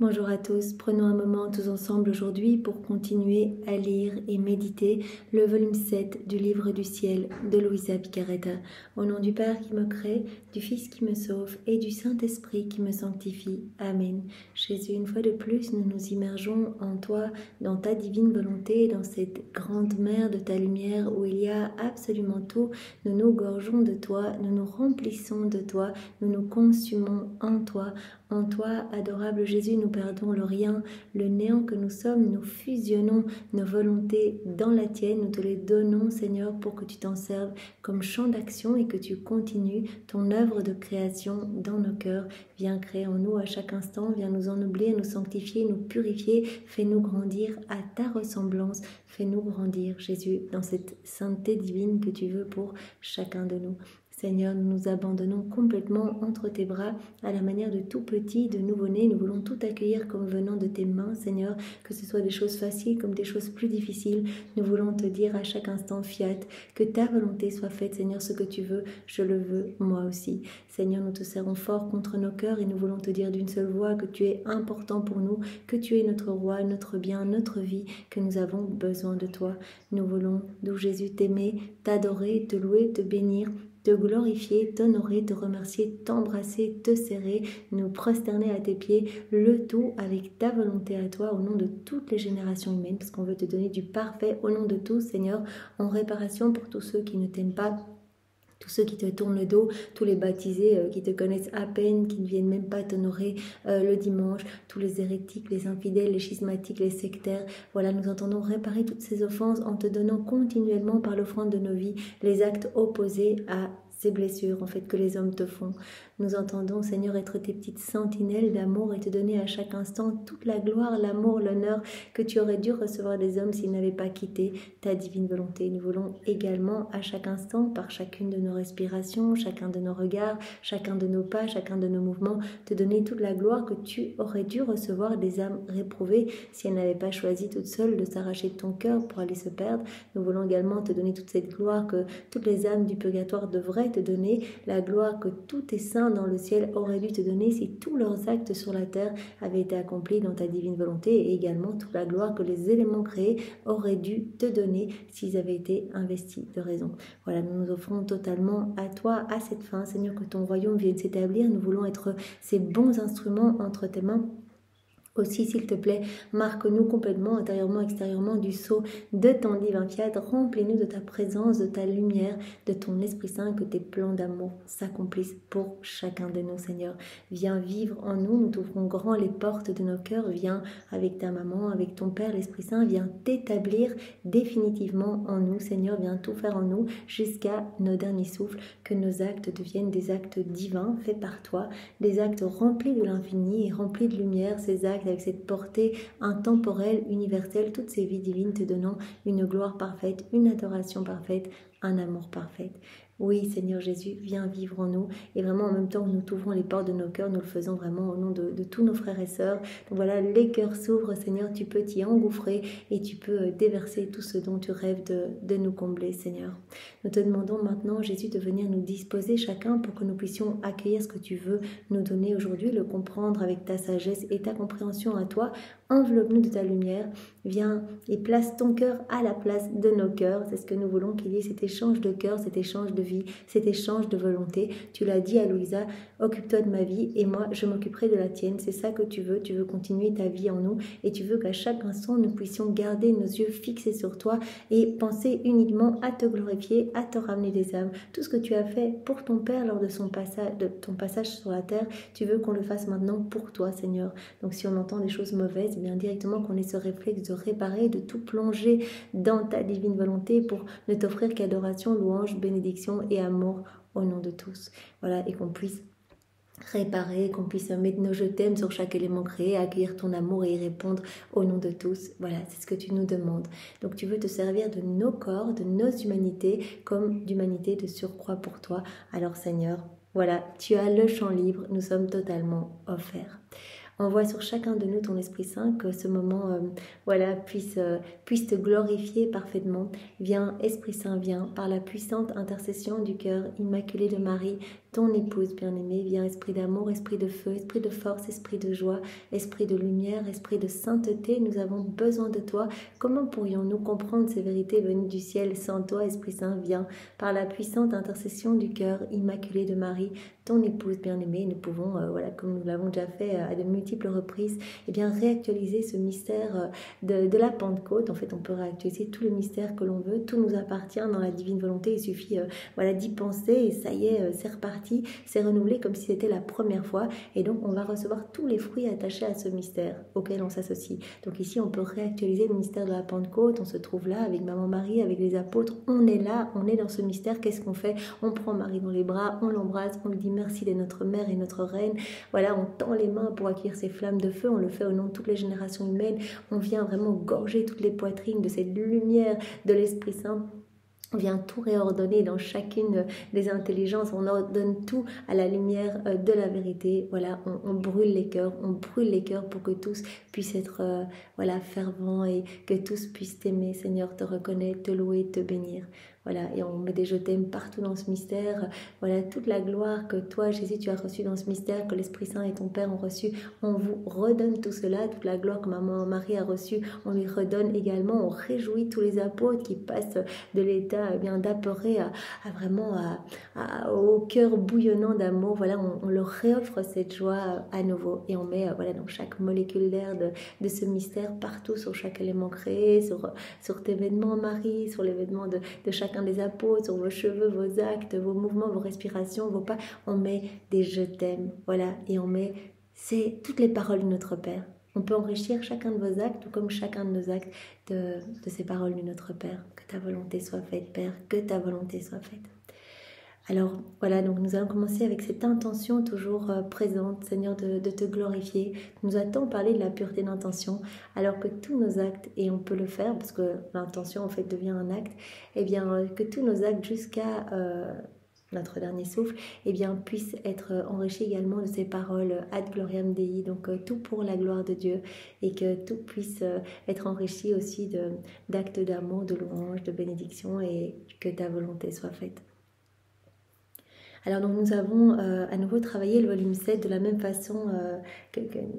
Bonjour à tous, prenons un moment tous ensemble aujourd'hui pour continuer à lire et méditer le volume 7 du livre du ciel de Luisa Piccarreta. Au nom du Père qui me crée, du Fils qui me sauve et du Saint-Esprit qui me sanctifie. Amen. Jésus, une fois de plus, nous nous immergeons en toi, dans ta divine volonté, dans cette grande mer de ta lumière où il y a absolument tout. Nous nous gorgeons de toi, nous nous remplissons de toi, nous nous consumons en toi. En toi, adorable Jésus, nous perdons le rien, le néant que nous sommes, nous fusionnons nos volontés dans la tienne, nous te les donnons, Seigneur, pour que tu t'en serves comme champ d'action et que tu continues ton œuvre de création dans nos cœurs. Viens créer en nous à chaque instant, viens nous ennoblir, nous sanctifier, nous purifier, fais-nous grandir à ta ressemblance, fais-nous grandir, Jésus, dans cette sainteté divine que tu veux pour chacun de nous. Seigneur, nous nous abandonnons complètement entre tes bras à la manière de tout petit, de nouveau-né. Nous voulons tout accueillir comme venant de tes mains, Seigneur, que ce soit des choses faciles comme des choses plus difficiles. Nous voulons te dire à chaque instant, fiat, que ta volonté soit faite, Seigneur, ce que tu veux, je le veux, moi aussi. Seigneur, nous te serrons fort contre nos cœurs et nous voulons te dire d'une seule voix que tu es important pour nous, que tu es notre roi, notre bien, notre vie, que nous avons besoin de toi. Nous voulons, d'où Jésus, t'aimer, t'adorer, te louer, te bénir, te glorifier, t'honorer, te remercier, t'embrasser, te serrer, nous prosterner à tes pieds, le tout avec ta volonté à toi au nom de toutes les générations humaines, parce qu'on veut te donner du parfait au nom de tous, Seigneur, en réparation pour tous ceux qui ne t'aiment pas, tous ceux qui te tournent le dos, tous les baptisés qui te connaissent à peine, qui ne viennent même pas t'honorer le dimanche, tous les hérétiques, les infidèles, les schismatiques, les sectaires. Voilà, nous entendons réparer toutes ces offenses en te donnant continuellement par l'offrande de nos vies les actes opposés à ces blessures en fait que les hommes te font. Nous entendons, Seigneur, être tes petites sentinelles d'amour et te donner à chaque instant toute la gloire, l'amour, l'honneur que tu aurais dû recevoir des hommes s'ils n'avaient pas quitté ta divine volonté. Nous voulons également à chaque instant, par chacune de nos respirations, chacun de nos regards, chacun de nos pas, chacun de nos mouvements, te donner toute la gloire que tu aurais dû recevoir des âmes réprouvées si elles n'avaient pas choisi toutes seules de s'arracher de ton cœur pour aller se perdre. Nous voulons également te donner toute cette gloire que toutes les âmes du purgatoire devraient te donner, la gloire que tous tes saints dans le ciel auraient dû te donner si tous leurs actes sur la terre avaient été accomplis dans ta divine volonté, et également toute la gloire que les éléments créés auraient dû te donner s'ils avaient été investis de raison. Voilà, nous nous offrons totalement à toi à cette fin, Seigneur, que ton royaume vienne s'établir. Nous voulons être ces bons instruments entre tes mains. Aussi, s'il te plaît, marque-nous complètement, intérieurement, extérieurement, du sceau de ton divin fiat. Remplis-nous de ta présence, de ta lumière, de ton Esprit Saint, que tes plans d'amour s'accomplissent pour chacun de nous, Seigneur. Viens vivre en nous, nous t'ouvrons grand les portes de nos cœurs. Viens avec ta maman, avec ton Père, l'Esprit Saint. Viens t'établir définitivement en nous, Seigneur. Viens tout faire en nous jusqu'à nos derniers souffles. Que nos actes deviennent des actes divins, faits par toi, des actes remplis de l'infini et remplis de lumière, ces actes avec cette portée intemporelle, universelle, toutes ces vies divines te donnant une gloire parfaite, une adoration parfaite, un amour parfait. Oui, Seigneur Jésus, viens vivre en nous. Et vraiment, en même temps que nous t'ouvrons les portes de nos cœurs, nous le faisons vraiment au nom de tous nos frères et sœurs. Donc voilà, les cœurs s'ouvrent, Seigneur, tu peux t'y engouffrer et tu peux déverser tout ce dont tu rêves de nous combler, Seigneur. Nous te demandons maintenant, Jésus, de venir nous disposer chacun pour que nous puissions accueillir ce que tu veux nous donner aujourd'hui, le comprendre avec ta sagesse et ta compréhension à toi. Enveloppe-nous de ta lumière, viens et place ton cœur à la place de nos cœurs. C'est ce que nous voulons, qu'il y ait cet échange de cœur, cet échange de vie, cet échange de volonté. Tu l'as dit à Luisa, occupe-toi de ma vie et moi je m'occuperai de la tienne. C'est ça que tu veux continuer ta vie en nous et tu veux qu'à chaque instant nous puissions garder nos yeux fixés sur toi et penser uniquement à te glorifier, à te ramener des âmes. Tout ce que tu as fait pour ton Père lors de ton passage sur la terre, tu veux qu'on le fasse maintenant pour toi, Seigneur. Donc si on entend des choses mauvaises, bien directement qu'on ait ce réflexe de réparer, de tout plonger dans ta divine volonté pour ne t'offrir qu'adoration, louange, bénédiction et amour au nom de tous. Voilà, et qu'on puisse réparer, qu'on puisse mettre nos je t'aime sur chaque élément créé, accueillir ton amour et y répondre au nom de tous. Voilà, c'est ce que tu nous demandes. Donc tu veux te servir de nos corps, de nos humanités, comme d'humanité de surcroît pour toi. Alors Seigneur, voilà, tu as le champ libre, nous sommes totalement offerts. Envoie sur chacun de nous ton Esprit Saint, que ce moment puisse te glorifier parfaitement. Viens, Esprit Saint, viens, par la puissante intercession du cœur immaculé de Marie, ton épouse bien-aimée. Viens, esprit d'amour, esprit de feu, esprit de force, esprit de joie, esprit de lumière, esprit de sainteté. Nous avons besoin de toi. Comment pourrions-nous comprendre ces vérités venues du ciel sans toi, Esprit Saint? Viens, par la puissante intercession du cœur immaculé de Marie, ton épouse bien-aimée. Nous pouvons, voilà, comme nous l'avons déjà fait à de multiples reprises, eh bien, réactualiser ce mystère de la Pentecôte. En fait, on peut réactualiser tout le mystère que l'on veut. Tout nous appartient dans la divine volonté. Il suffit voilà, d'y penser et ça y est, c'est reparti, c'est renouvelé comme si c'était la première fois. Et donc, on va recevoir tous les fruits attachés à ce mystère auquel on s'associe. Donc ici, on peut réactualiser le mystère de la Pentecôte. On se trouve là avec Maman Marie, avec les apôtres. On est là, on est dans ce mystère. Qu'est-ce qu'on fait? On prend Marie dans les bras, on l'embrasse, on lui dit merci d'être notre mère et notre reine. Voilà, on tend les mains pour accueillir ces flammes de feu. On le fait au nom de toutes les générations humaines. On vient vraiment gorger toutes les poitrines de cette lumière de l'Esprit Saint. On vient tout réordonner dans chacune des intelligences, on ordonne tout à la lumière de la vérité. Voilà, on brûle les cœurs pour que tous puissent être voilà, fervents et que tous puissent t'aimer, Seigneur, te reconnaître, te louer, te bénir. Voilà, et on met des je t'aime partout dans ce mystère. Voilà, toute la gloire que toi, Jésus, tu as reçue dans ce mystère, que l'Esprit Saint et ton Père ont reçu. On vous redonne tout cela, toute la gloire que Maman Marie a reçue, on lui redonne également. On réjouit tous les apôtres qui passent de l'état bien d'apeuré à vraiment au cœur bouillonnant d'amour. Voilà, on leur réoffre cette joie à nouveau. Et on met voilà, dans chaque molécule d'air de ce mystère, partout, sur chaque élément créé, sur tes vêtements, Marie, sur les vêtements de chaque des apôtres, sur vos cheveux, vos actes, vos mouvements, vos respirations, vos pas, on met des je t'aime, voilà, et on met toutes les paroles de notre Père. On peut enrichir chacun de vos actes, tout comme chacun de nos actes, de ces paroles de notre Père. Que ta volonté soit faite, Père, que ta volonté soit faite. Alors voilà, donc nous allons commencer avec cette intention toujours présente, Seigneur, de te glorifier. Tu nous as tant parlé de la pureté d'intention, alors que tous nos actes, et on peut le faire parce que l'intention en fait devient un acte, eh bien que tous nos actes jusqu'à notre dernier souffle, eh bien puissent être enrichis également de ces paroles ad gloriam Dei, donc tout pour la gloire de Dieu, et que tout puisse être enrichi aussi d'actes d'amour, de louange, de bénédiction, et que ta volonté soit faite. Alors donc nous avons à nouveau travaillé le volume 7 de la même façon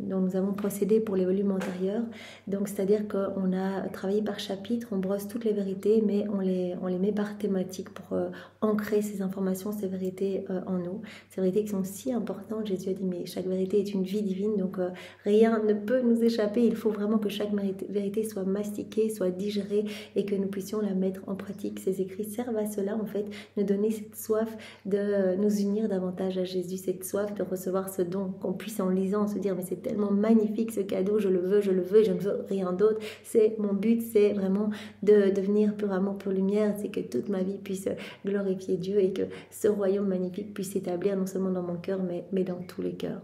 dont nous avons procédé pour les volumes antérieurs. Donc c'est-à-dire qu'on a travaillé par chapitre, on brosse toutes les vérités, mais on les met par thématique pour ancrer ces informations, ces vérités en nous. Ces vérités qui sont si importantes. Jésus a dit mais chaque vérité est une vie divine, donc rien ne peut nous échapper. Il faut vraiment que chaque vérité soit mastiquée, soit digérée et que nous puissions la mettre en pratique. Ces écrits servent à cela en fait, nous donner cette soif de nous unir davantage à Jésus, cette soif de recevoir ce don, qu'on puisse en lisant se dire mais c'est tellement magnifique ce cadeau, je le veux, je ne veux rien d'autre. C'est mon but, c'est vraiment de devenir pur amour, pure lumière, c'est que toute ma vie puisse glorifier Dieu et que ce royaume magnifique puisse s'établir non seulement dans mon cœur mais dans tous les cœurs.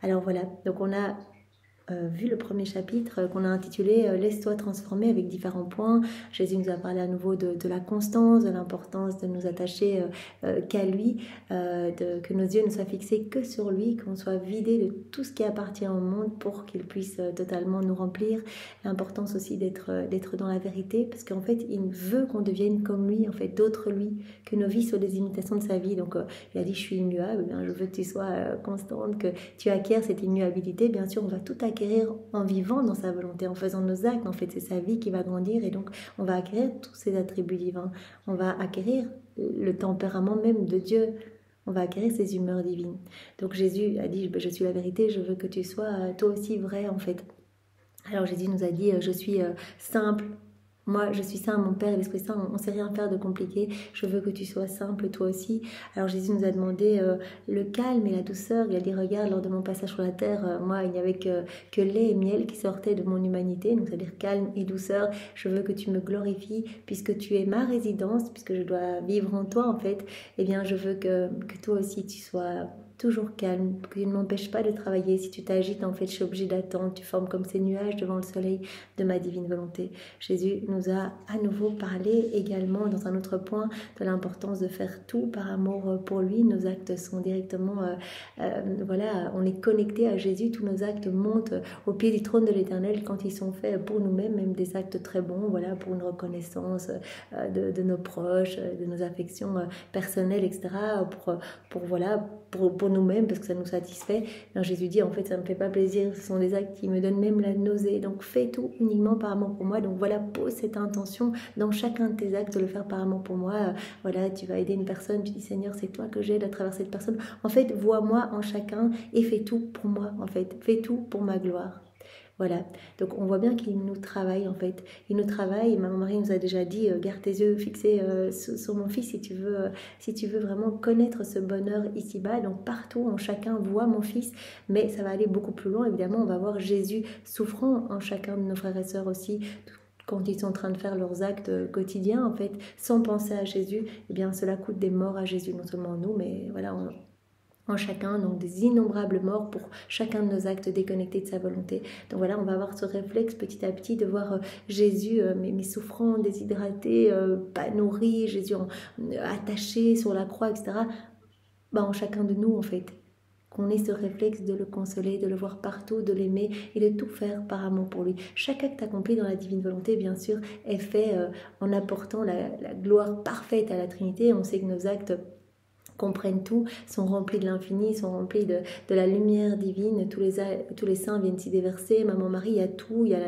Alors voilà, donc on a vu le premier chapitre qu'on a intitulé « Laisse-toi transformer » avec différents points. Jésus nous a parlé à nouveau de la constance, de l'importance de nous attacher qu'à lui, que nos yeux ne soient fixés que sur lui, qu'on soit vidé de tout ce qui appartient au monde pour qu'il puisse totalement nous remplir. L'importance aussi d'être dans la vérité, parce qu'en fait, il veut qu'on devienne comme lui, en fait, d'autres lui, que nos vies soient des imitations de sa vie. Donc, il a dit « Je suis immuable, je veux que tu sois constante, que tu acquiers cette immuabilité. » Bien sûr, on va tout acquérir en vivant dans sa volonté, en faisant nos actes. En fait, c'est sa vie qui va grandir et donc on va acquérir tous ces attributs divins. On va acquérir le tempérament même de Dieu. On va acquérir ses humeurs divines. Donc Jésus a dit, je suis la vérité, je veux que tu sois toi aussi vrai en fait. Alors Jésus nous a dit, je suis simple. Moi, je suis saint, mon Père et l'Esprit Saint, on ne sait rien faire de compliqué. Je veux que tu sois simple, toi aussi. Alors Jésus nous a demandé le calme et la douceur. Il a dit, regarde, lors de mon passage sur la terre, moi, il n'y avait que lait et miel qui sortaient de mon humanité. Donc, c'est-à-dire calme et douceur. Je veux que tu me glorifies, puisque tu es ma résidence, puisque je dois vivre en toi, en fait. Eh bien, je veux que toi aussi, tu sois toujours calme, que tu ne m'empêches pas de travailler. Si tu t'agites, en fait, je suis obligée d'attendre. Tu formes comme ces nuages devant le soleil de ma divine volonté. Jésus nous a à nouveau parlé également dans un autre point de l'importance de faire tout par amour pour lui. Nos actes sont directement, voilà, on est connecté à Jésus. Tous nos actes montent au pied du trône de l'Éternel quand ils sont faits pour nous-mêmes, même des actes très bons, voilà, pour une reconnaissance de nos proches, de nos affections personnelles, etc. Voilà, pour nous-mêmes, parce que ça nous satisfait. Alors Jésus dit, en fait, ça ne me fait pas plaisir, ce sont des actes qui me donnent même la nausée, donc fais tout uniquement par amour pour moi. Donc voilà, pose cette intention dans chacun de tes actes de le faire par amour pour moi. Voilà, tu vas aider une personne, tu dis, Seigneur, c'est toi que j'aide à travers cette personne. En fait, vois-moi en chacun et fais tout pour moi, en fait, fais tout pour ma gloire. Voilà, donc on voit bien qu'il nous travaille en fait. Il nous travaille, maman Marie nous a déjà dit, garde tes yeux fixés sur mon fils si tu veux vraiment connaître ce bonheur ici-bas. Donc partout, en chacun voit mon fils, mais ça va aller beaucoup plus loin. Évidemment, on va voir Jésus souffrant en chacun de nos frères et sœurs aussi. Quand ils sont en train de faire leurs actes quotidiens, en fait, sans penser à Jésus, eh bien cela coûte des morts à Jésus, non seulement nous, mais voilà, en chacun, donc des innombrables morts pour chacun de nos actes déconnectés de sa volonté. Donc voilà, on va avoir ce réflexe petit à petit de voir Jésus mais souffrant, déshydraté, pas nourri, Jésus attaché sur la croix, etc. En chacun de nous en fait. Qu'on ait ce réflexe de le consoler, de le voir partout, de l'aimer et de tout faire par amour pour lui. Chaque acte accompli dans la divine volonté, bien sûr, est fait en apportant la gloire parfaite à la Trinité. On sait que nos actes comprennent tout, sont remplis de l'infini, sont remplis de la lumière divine, tous les saints viennent s'y déverser, maman Marie, il y a tout, il y a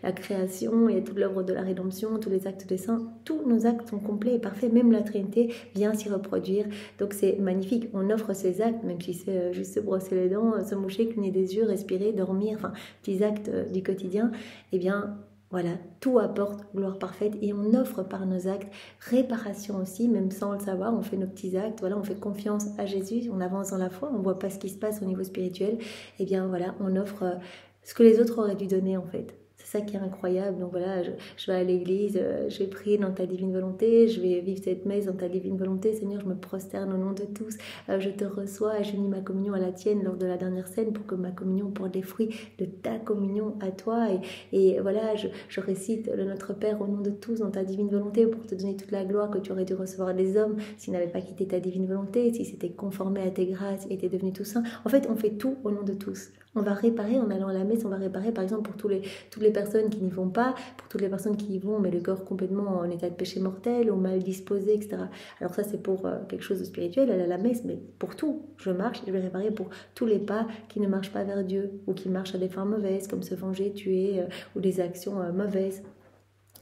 la création, il y a toute l'œuvre de la rédemption, tous les actes des saints, tous nos actes sont complets et parfaits, même la Trinité vient s'y reproduire, donc c'est magnifique, on offre ces actes, même si c'est juste se brosser les dents, se moucher, cligner des yeux, respirer, dormir, enfin, petits actes du quotidien, eh bien, voilà, tout apporte gloire parfaite et on offre par nos actes réparation aussi, même sans le savoir, on fait nos petits actes, voilà, on fait confiance à Jésus, on avance dans la foi, on ne voit pas ce qui se passe au niveau spirituel, et bien voilà, on offre ce que les autres auraient dû donner en fait. C'est ça qui est incroyable. Donc voilà, je vais à l'église, je vais prier dans ta divine volonté, je vais vivre cette messe dans ta divine volonté. Seigneur, je me prosterne au nom de tous, je te reçois et j'unis ma communion à la tienne lors de la dernière scène pour que ma communion porte les fruits de ta communion à toi. Et voilà, je récite le Notre Père au nom de tous dans ta divine volonté pour te donner toute la gloire que tu aurais dû recevoir des hommes s'ils n'avaient pas quitté ta divine volonté, s'ils s'étaient conformés à tes grâces et étaient devenus tout saints. En fait, on fait tout au nom de tous. On va réparer en allant à la messe, on va réparer par exemple pour toutes les personnes qui n'y vont pas, pour toutes les personnes qui y vont, mais le corps complètement en état de péché mortel ou mal disposé, etc. Alors ça c'est pour quelque chose de spirituel, aller à la messe, mais pour tout, je marche et je vais réparer pour tous les pas qui ne marchent pas vers Dieu ou qui marchent à des fins mauvaises, comme se venger, tuer ou des actions mauvaises.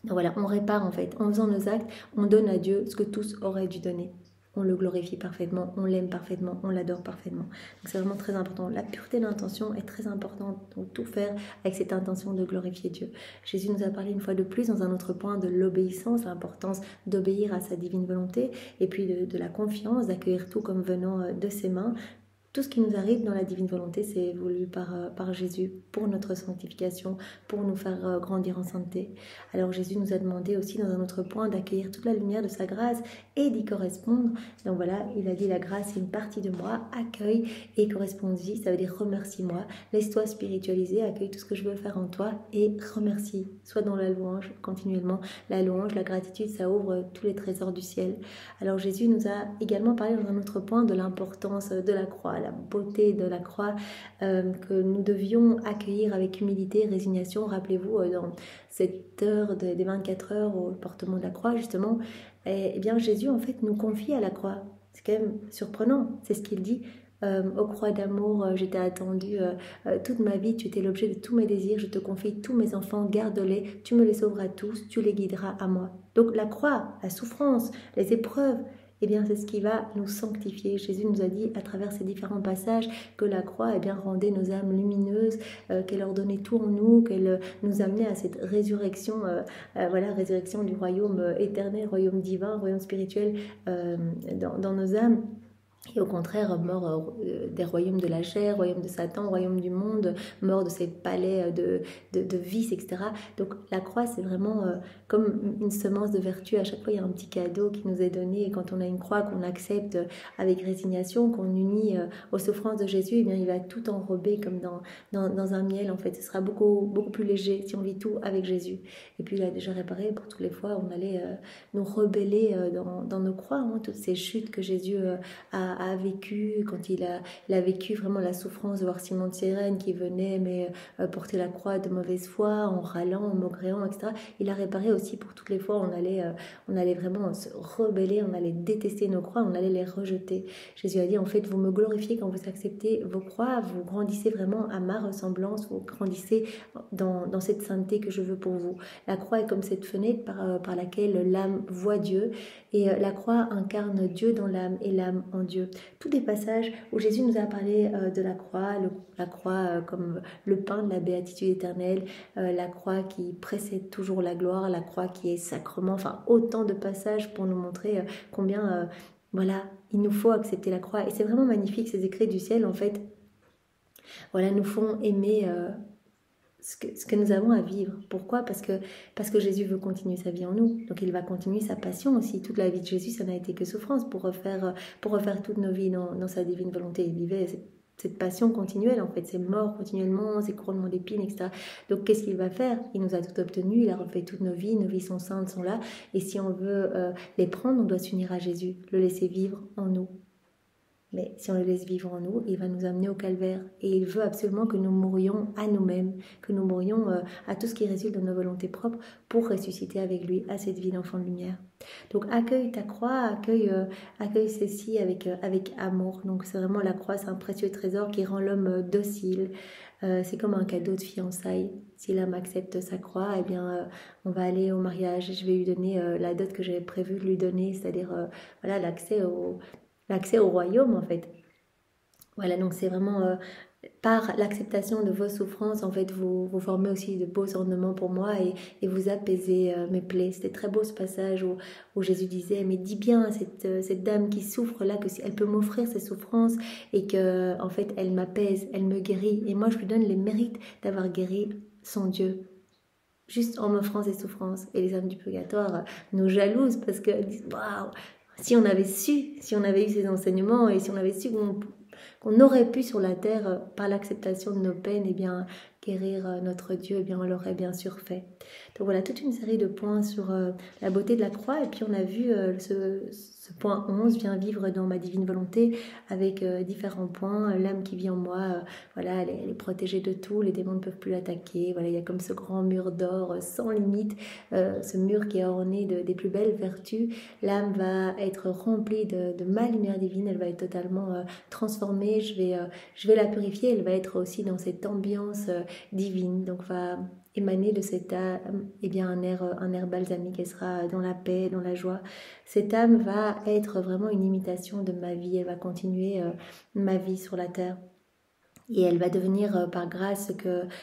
Donc voilà, on répare en fait. En faisant nos actes, on donne à Dieu ce que tous auraient dû donner. On le glorifie parfaitement, on l'aime parfaitement, on l'adore parfaitement. Donc c'est vraiment très important. La pureté d'intention est très importante. Donc tout faire avec cette intention de glorifier Dieu. Jésus nous a parlé une fois de plus dans un autre point de l'obéissance, l'importance d'obéir à sa divine volonté et puis de la confiance, d'accueillir tout comme venant de ses mains. Tout ce qui nous arrive dans la divine volonté, c'est voulu par Jésus pour notre sanctification, pour nous faire grandir en sainteté. Alors Jésus nous a demandé aussi dans un autre point d'accueillir toute la lumière de sa grâce et d'y correspondre. Donc voilà, il a dit la grâce est une partie de moi, accueille et correspondis, ça veut dire remercie-moi, laisse-toi spiritualiser, accueille tout ce que je veux faire en toi et remercie. Sois dans la louange continuellement. La louange, la gratitude, ça ouvre tous les trésors du ciel. Alors Jésus nous a également parlé dans un autre point de l'importance de la croix, la beauté de la croix que nous devions accueillir avec humilité et résignation. Rappelez-vous, dans cette heure des 24 heures au portement de la croix, justement, eh bien Jésus en fait nous confie à la croix. C'est quand même surprenant, c'est ce qu'il dit. Ô croix d'amour, je t'ai attendu toute ma vie, tu étais l'objet de tous mes désirs, je te confie tous mes enfants, garde-les, tu me les sauveras tous, tu les guideras à moi. Donc la croix, la souffrance, les épreuves, eh bien c'est ce qui va nous sanctifier. Jésus nous a dit à travers ces différents passages que la croix eh bien, rendait nos âmes lumineuses, qu'elle ordonnait tout en nous, qu'elle nous amenait à cette résurrection, voilà, résurrection du royaume éternel, royaume divin, royaume spirituel dans nos âmes. Et au contraire, mort des royaumes de la chair, royaume de Satan, royaume du monde, mort de ses palais de vice, etc. Donc la croix, c'est vraiment comme une semence de vertu. À chaque fois, il y a un petit cadeau qui nous est donné. Et quand on a une croix qu'on accepte avec résignation, qu'on unit aux souffrances de Jésus, eh bien, il va tout enrober comme dans un miel. En fait, ce sera beaucoup plus léger si on vit tout avec Jésus. Et puis, il a déjà réparé pour toutes les fois où on allait nous rebeller dans nos croix, hein, toutes ces chutes que Jésus a vécu, quand il a vécu vraiment la souffrance de voir Simon de Cyrène qui venait mais porter la croix de mauvaise foi, en râlant, en maugréant, etc. Il a réparé aussi pour toutes les fois on allait vraiment se rebeller, on allait détester nos croix, on allait les rejeter. Jésus a dit, en fait, vous me glorifiez quand vous acceptez vos croix, vous grandissez vraiment à ma ressemblance, vous grandissez dans cette sainteté que je veux pour vous. La croix est comme cette fenêtre par laquelle l'âme voit Dieu, et la croix incarne Dieu dans l'âme et l'âme en Dieu. Tous des passages où Jésus nous a parlé de la croix, la croix comme le pain de la béatitude éternelle, la croix qui précède toujours la gloire, la croix qui est sacrement, enfin autant de passages pour nous montrer combien voilà, il nous faut accepter la croix. Et c'est vraiment magnifique, ces écrits du ciel en fait, voilà, nous font aimer ce que nous avons à vivre. Pourquoi ? Parce que Jésus veut continuer sa vie en nous. Donc il va continuer sa passion aussi. Toute la vie de Jésus, ça n'a été que souffrance pour refaire toutes nos vies dans sa divine volonté. Il vivait cette passion continuelle, en fait, c'est mort continuellement, c'est couronnement d'épines, etc. Donc qu'est-ce qu'il va faire ? Il nous a tout obtenu, il a refait toutes nos vies sont saintes, sont là. Et si on veut les prendre, on doit s'unir à Jésus, le laisser vivre en nous. Mais si on le laisse vivre en nous, il va nous amener au calvaire. Et il veut absolument que nous mourions à nous-mêmes, que nous mourions à tout ce qui résulte de nos volontés propres pour ressusciter avec lui à cette vie d'enfant de lumière. Donc accueille ta croix, accueille ceci avec amour. Donc c'est vraiment la croix, c'est un précieux trésor qui rend l'homme docile. C'est comme un cadeau de fiançailles. Si l'âme accepte sa croix, eh bien, on va aller au mariage. Je vais lui donner la dot que j'avais prévu de lui donner, c'est-à-dire voilà, l'accès au royaume en fait. Voilà, donc c'est vraiment par l'acceptation de vos souffrances, en fait, vous formez aussi de beaux ornements pour moi et vous apaisez mes plaies. C'était très beau ce passage où Jésus disait, mais dis bien à cette dame qui souffre là que si elle peut m'offrir ses souffrances et que en fait elle m'apaise, elle me guérit et moi je lui donne les mérites d'avoir guéri son Dieu. Juste en m'offrant ses souffrances. Et les âmes du purgatoire nous jalousent parce qu'elles disent, waouh, si on avait su, si on avait eu ces enseignements et si on avait su qu'on aurait pu sur la terre, par l'acceptation de nos peines, eh bien, guérir notre Dieu, eh bien, on l'aurait bien sûr fait. Donc voilà, toute une série de points sur la beauté de la croix. Et puis on a vu ce point 11, viens vivre dans ma divine volonté, avec différents points. L'âme qui vit en moi, voilà, elle est protégée de tout, les démons ne peuvent plus l'attaquer. Voilà, il y a comme ce grand mur d'or sans limite, ce mur qui est orné des plus belles vertus. L'âme va être remplie de ma lumière divine, elle va être totalement transformée, je vais la purifier, elle va être aussi dans cette ambiance divine, donc va émaner de cette âme eh bien, un air balsamique, elle sera dans la paix, dans la joie. Cette âme va être vraiment une imitation de ma vie, elle va continuer ma vie sur la terre. Et elle va devenir par grâce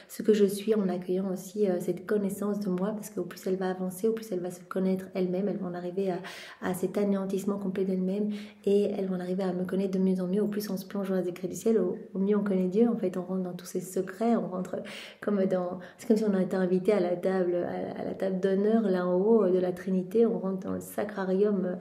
ce que je suis en accueillant aussi cette connaissance de moi, parce qu'au plus elle va avancer, au plus elle va se connaître elle-même, elle va en arriver à cet anéantissement complet d'elle-même et elle va en arriver à me connaître de mieux en mieux. Au plus on se plonge dans les écrits du ciel, au mieux on connaît Dieu. En fait, on rentre dans tous ses secrets, on rentre c'est comme si on était invité à la table d'honneur là en haut de la Trinité, on rentre dans le sacrarium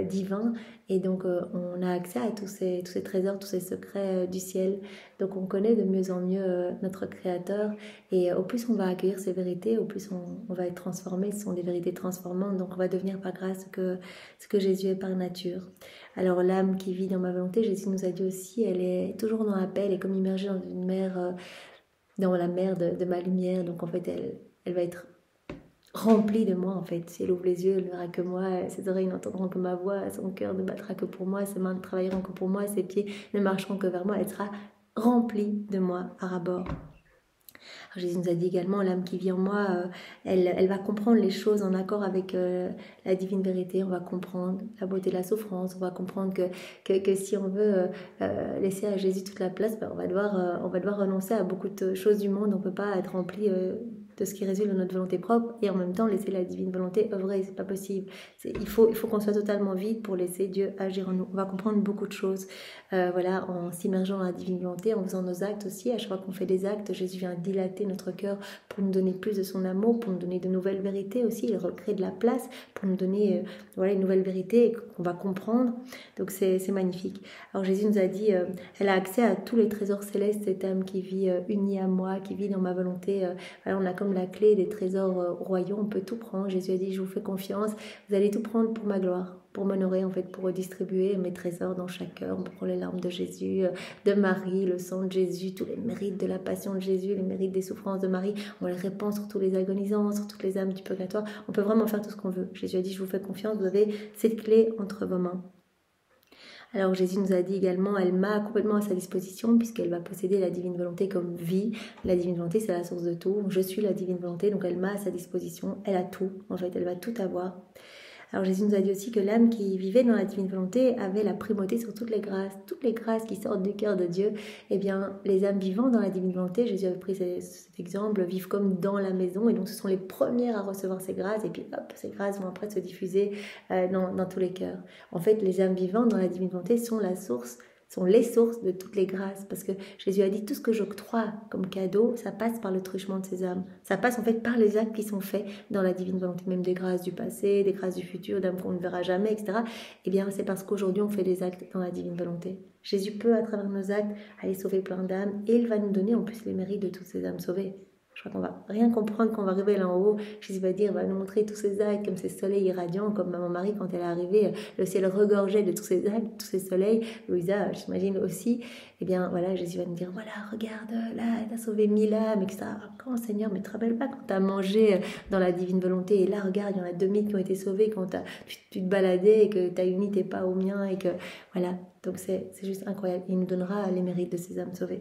divin. Et donc on a accès à tous ces trésors, tous ces secrets du ciel. Donc on connaît de mieux en mieux notre Créateur. Et au plus on va accueillir ces vérités, au plus on va être transformé. Ce sont des vérités transformantes. Donc on va devenir par grâce ce que Jésus est par nature. Alors l'âme qui vit dans ma volonté, Jésus nous a dit aussi, elle est toujours dans la paix, elle est comme immergée dans une mer, dans la mer de ma lumière. Donc en fait elle va être remplie de moi en fait. Si elle ouvre les yeux, elle ne verra que moi, ses oreilles n'entendront que ma voix, son cœur ne battra que pour moi, ses mains ne travailleront que pour moi, ses pieds ne marcheront que vers moi, elle sera remplie de moi à ras-bord. Jésus nous a dit également, l'âme qui vit en moi, elle va comprendre les choses en accord avec la divine vérité. On va comprendre la beauté de la souffrance. On va comprendre que si on veut laisser à Jésus toute la place, ben on va devoir renoncer à beaucoup de choses du monde. On ne peut pas être rempli de ce qui résulte de notre volonté propre et en même temps laisser la divine volonté œuvrer, c'est pas possible. Il faut qu'on soit totalement vide pour laisser Dieu agir en nous. On va comprendre beaucoup de choses, voilà, en s'immergeant dans la divine volonté, en faisant nos actes aussi. À chaque fois qu'on fait des actes, Jésus vient dilater notre cœur pour nous donner plus de son amour, pour nous donner de nouvelles vérités aussi. Il recrée de la place pour nous donner voilà, une nouvelle vérité qu'on va comprendre. Donc c'est magnifique. Alors Jésus nous a dit, elle a accès à tous les trésors célestes, cette âme qui vit unie à moi, qui vit dans ma volonté. Alors on a comme la clé des trésors royaux, on peut tout prendre. Jésus a dit, je vous fais confiance, vous allez tout prendre pour ma gloire, pour m'honorer en fait, pour redistribuer mes trésors dans chaque cœur. On prend les larmes de Jésus, de Marie, le sang de Jésus, tous les mérites de la passion de Jésus, les mérites des souffrances de Marie, on les répand sur tous les agonisants, sur toutes les âmes du purgatoire. On peut vraiment faire tout ce qu'on veut. Jésus a dit, je vous fais confiance, vous avez cette clé entre vos mains. Alors Jésus nous a dit également, elle m'a complètement à sa disposition puisqu'elle va posséder la divine volonté comme vie. La divine volonté, c'est la source de tout. Je suis la divine volonté, donc elle m'a à sa disposition. Elle a tout, en fait, elle va tout avoir. Alors Jésus nous a dit aussi que l'âme qui vivait dans la divine volonté avait la primauté sur toutes les grâces qui sortent du cœur de Dieu. Eh bien, les âmes vivant dans la divine volonté, Jésus avait pris cet exemple, vivent comme dans la maison, et donc ce sont les premières à recevoir ces grâces, et puis hop, ces grâces vont après se diffuser dans tous les cœurs. En fait, les âmes vivant dans la divine volonté sont les sources de toutes les grâces, parce que Jésus a dit tout ce que j'octroie comme cadeau, ça passe par le truchement de ces âmes, ça passe en fait par les actes qui sont faits dans la divine volonté, même des grâces du passé, des grâces du futur, d'âmes qu'on ne verra jamais, etc. Eh bien c'est parce qu'aujourd'hui on fait des actes dans la divine volonté. Jésus peut à travers nos actes aller sauver plein d'âmes, et il va nous donner en plus les mérites de toutes ces âmes sauvées. Je crois qu'on va rien comprendre quand on va arriver là en haut. Jésus va nous montrer tous ces actes comme ces soleils irradiants, comme maman Marie quand elle est arrivée, le ciel regorgeait de tous ces actes, tous ces soleils. Louisa, j'imagine aussi. Eh bien voilà, Jésus va nous dire, voilà, regarde, là, t'as sauvé 1000 âmes, etc. Quand Seigneur, mais te rappelles pas quand t'as mangé dans la divine volonté, et là, regarde, il y en a 2000 qui ont été sauvés quand tu te baladais et que t'as uni tes pas aux miens, et que voilà. Donc c'est juste incroyable. Il nous donnera les mérites de ces âmes sauvées.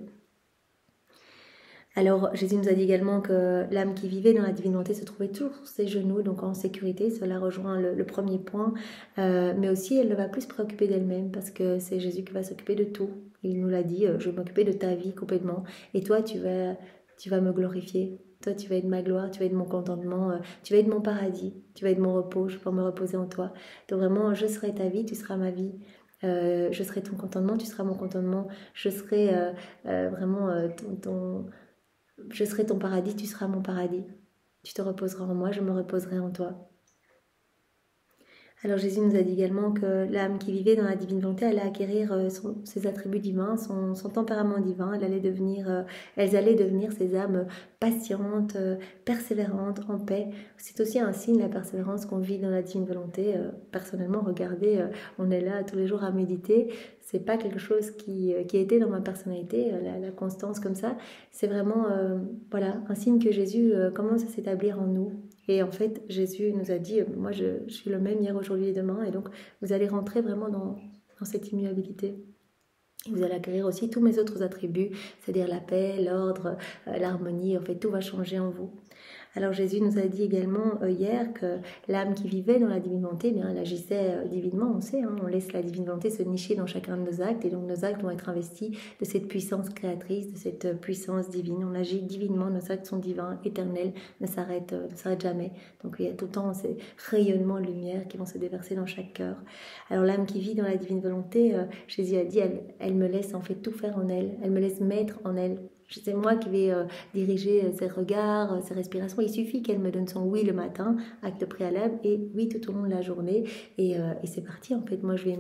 Alors Jésus nous a dit également que l'âme qui vivait dans la divine volonté se trouvait toujours sur ses genoux, donc en sécurité. Cela rejoint le premier point, mais aussi elle ne va plus se préoccuper d'elle-même parce que c'est Jésus qui va s'occuper de tout. Il nous l'a dit, je vais m'occuper de ta vie complètement, et toi tu vas me glorifier. Toi, tu vas être ma gloire, tu vas être mon contentement, tu vas être mon paradis, tu vas être mon repos, je peux me reposer en toi. Donc vraiment, je serai ta vie, tu seras ma vie. Je serai ton contentement, tu seras mon contentement. Je serai vraiment je serai ton paradis, tu seras mon paradis. Tu te reposeras en moi, je me reposerai en toi. Alors Jésus nous a dit également que l'âme qui vivait dans la divine volonté allait acquérir ses attributs divins, son tempérament divin. Elles allaient devenir ces âmes patientes, persévérantes, en paix. C'est aussi un signe, la persévérance, qu'on vit dans la divine volonté. Personnellement, regardez, on est là tous les jours à méditer. C'est pas quelque chose qui était dans ma personnalité, la constance comme ça. C'est vraiment voilà, un signe que Jésus commence à s'établir en nous. Et en fait, Jésus nous a dit, moi je suis le même hier, aujourd'hui et demain, et donc vous allez rentrer vraiment dans cette immuabilité. Et vous allez acquérir aussi tous mes autres attributs, c'est-à-dire la paix, l'ordre, l'harmonie, en fait tout va changer en vous. Alors Jésus nous a dit également hier que l'âme qui vivait dans la divine volonté, bien, elle agissait divinement, on sait, on laisse la divine volonté se nicher dans chacun de nos actes, et donc nos actes vont être investis de cette puissance créatrice, de cette puissance divine. On agit divinement, nos actes sont divins, éternels, ne s'arrêtent jamais. Donc il y a tout le temps ces rayonnements de lumière qui vont se déverser dans chaque cœur. Alors l'âme qui vit dans la divine volonté, Jésus a dit, elle me laisse en fait tout faire en elle, elle me laisse maître en elle. C'est moi qui vais diriger ses regards, ses respirations. Il suffit qu'elle me donne son oui le matin, acte préalable, et oui tout au long de la journée. Et c'est parti, en fait. Moi, je vais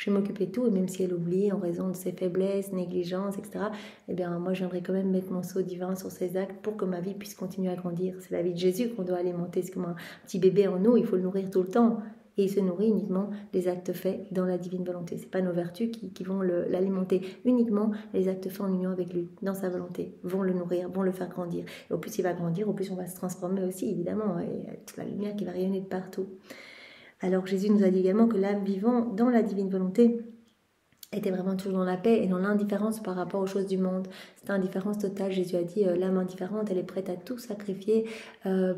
m'occuper de tout. Et même si elle oublie en raison de ses faiblesses, négligences, etc., eh bien, moi, je viendrai quand même mettre mon sceau divin sur ses actes pour que ma vie puisse continuer à grandir. C'est la vie de Jésus qu'on doit alimenter. C'est comme un petit bébé en nous, il faut le nourrir tout le temps. Et il se nourrit uniquement des actes faits dans la divine volonté. Ce n'est pas nos vertus qui vont l'alimenter. Uniquement les actes faits en union avec lui, dans sa volonté, vont le nourrir, vont le faire grandir. Et au plus il va grandir, au plus on va se transformer aussi, évidemment. Et toute la lumière qui va rayonner de partout. Alors Jésus nous a dit également que l'âme vivant dans la divine volonté était vraiment toujours dans la paix et dans l'indifférence par rapport aux choses du monde. C'était indifférence totale. Jésus a dit, l'âme indifférente, elle est prête à tout sacrifier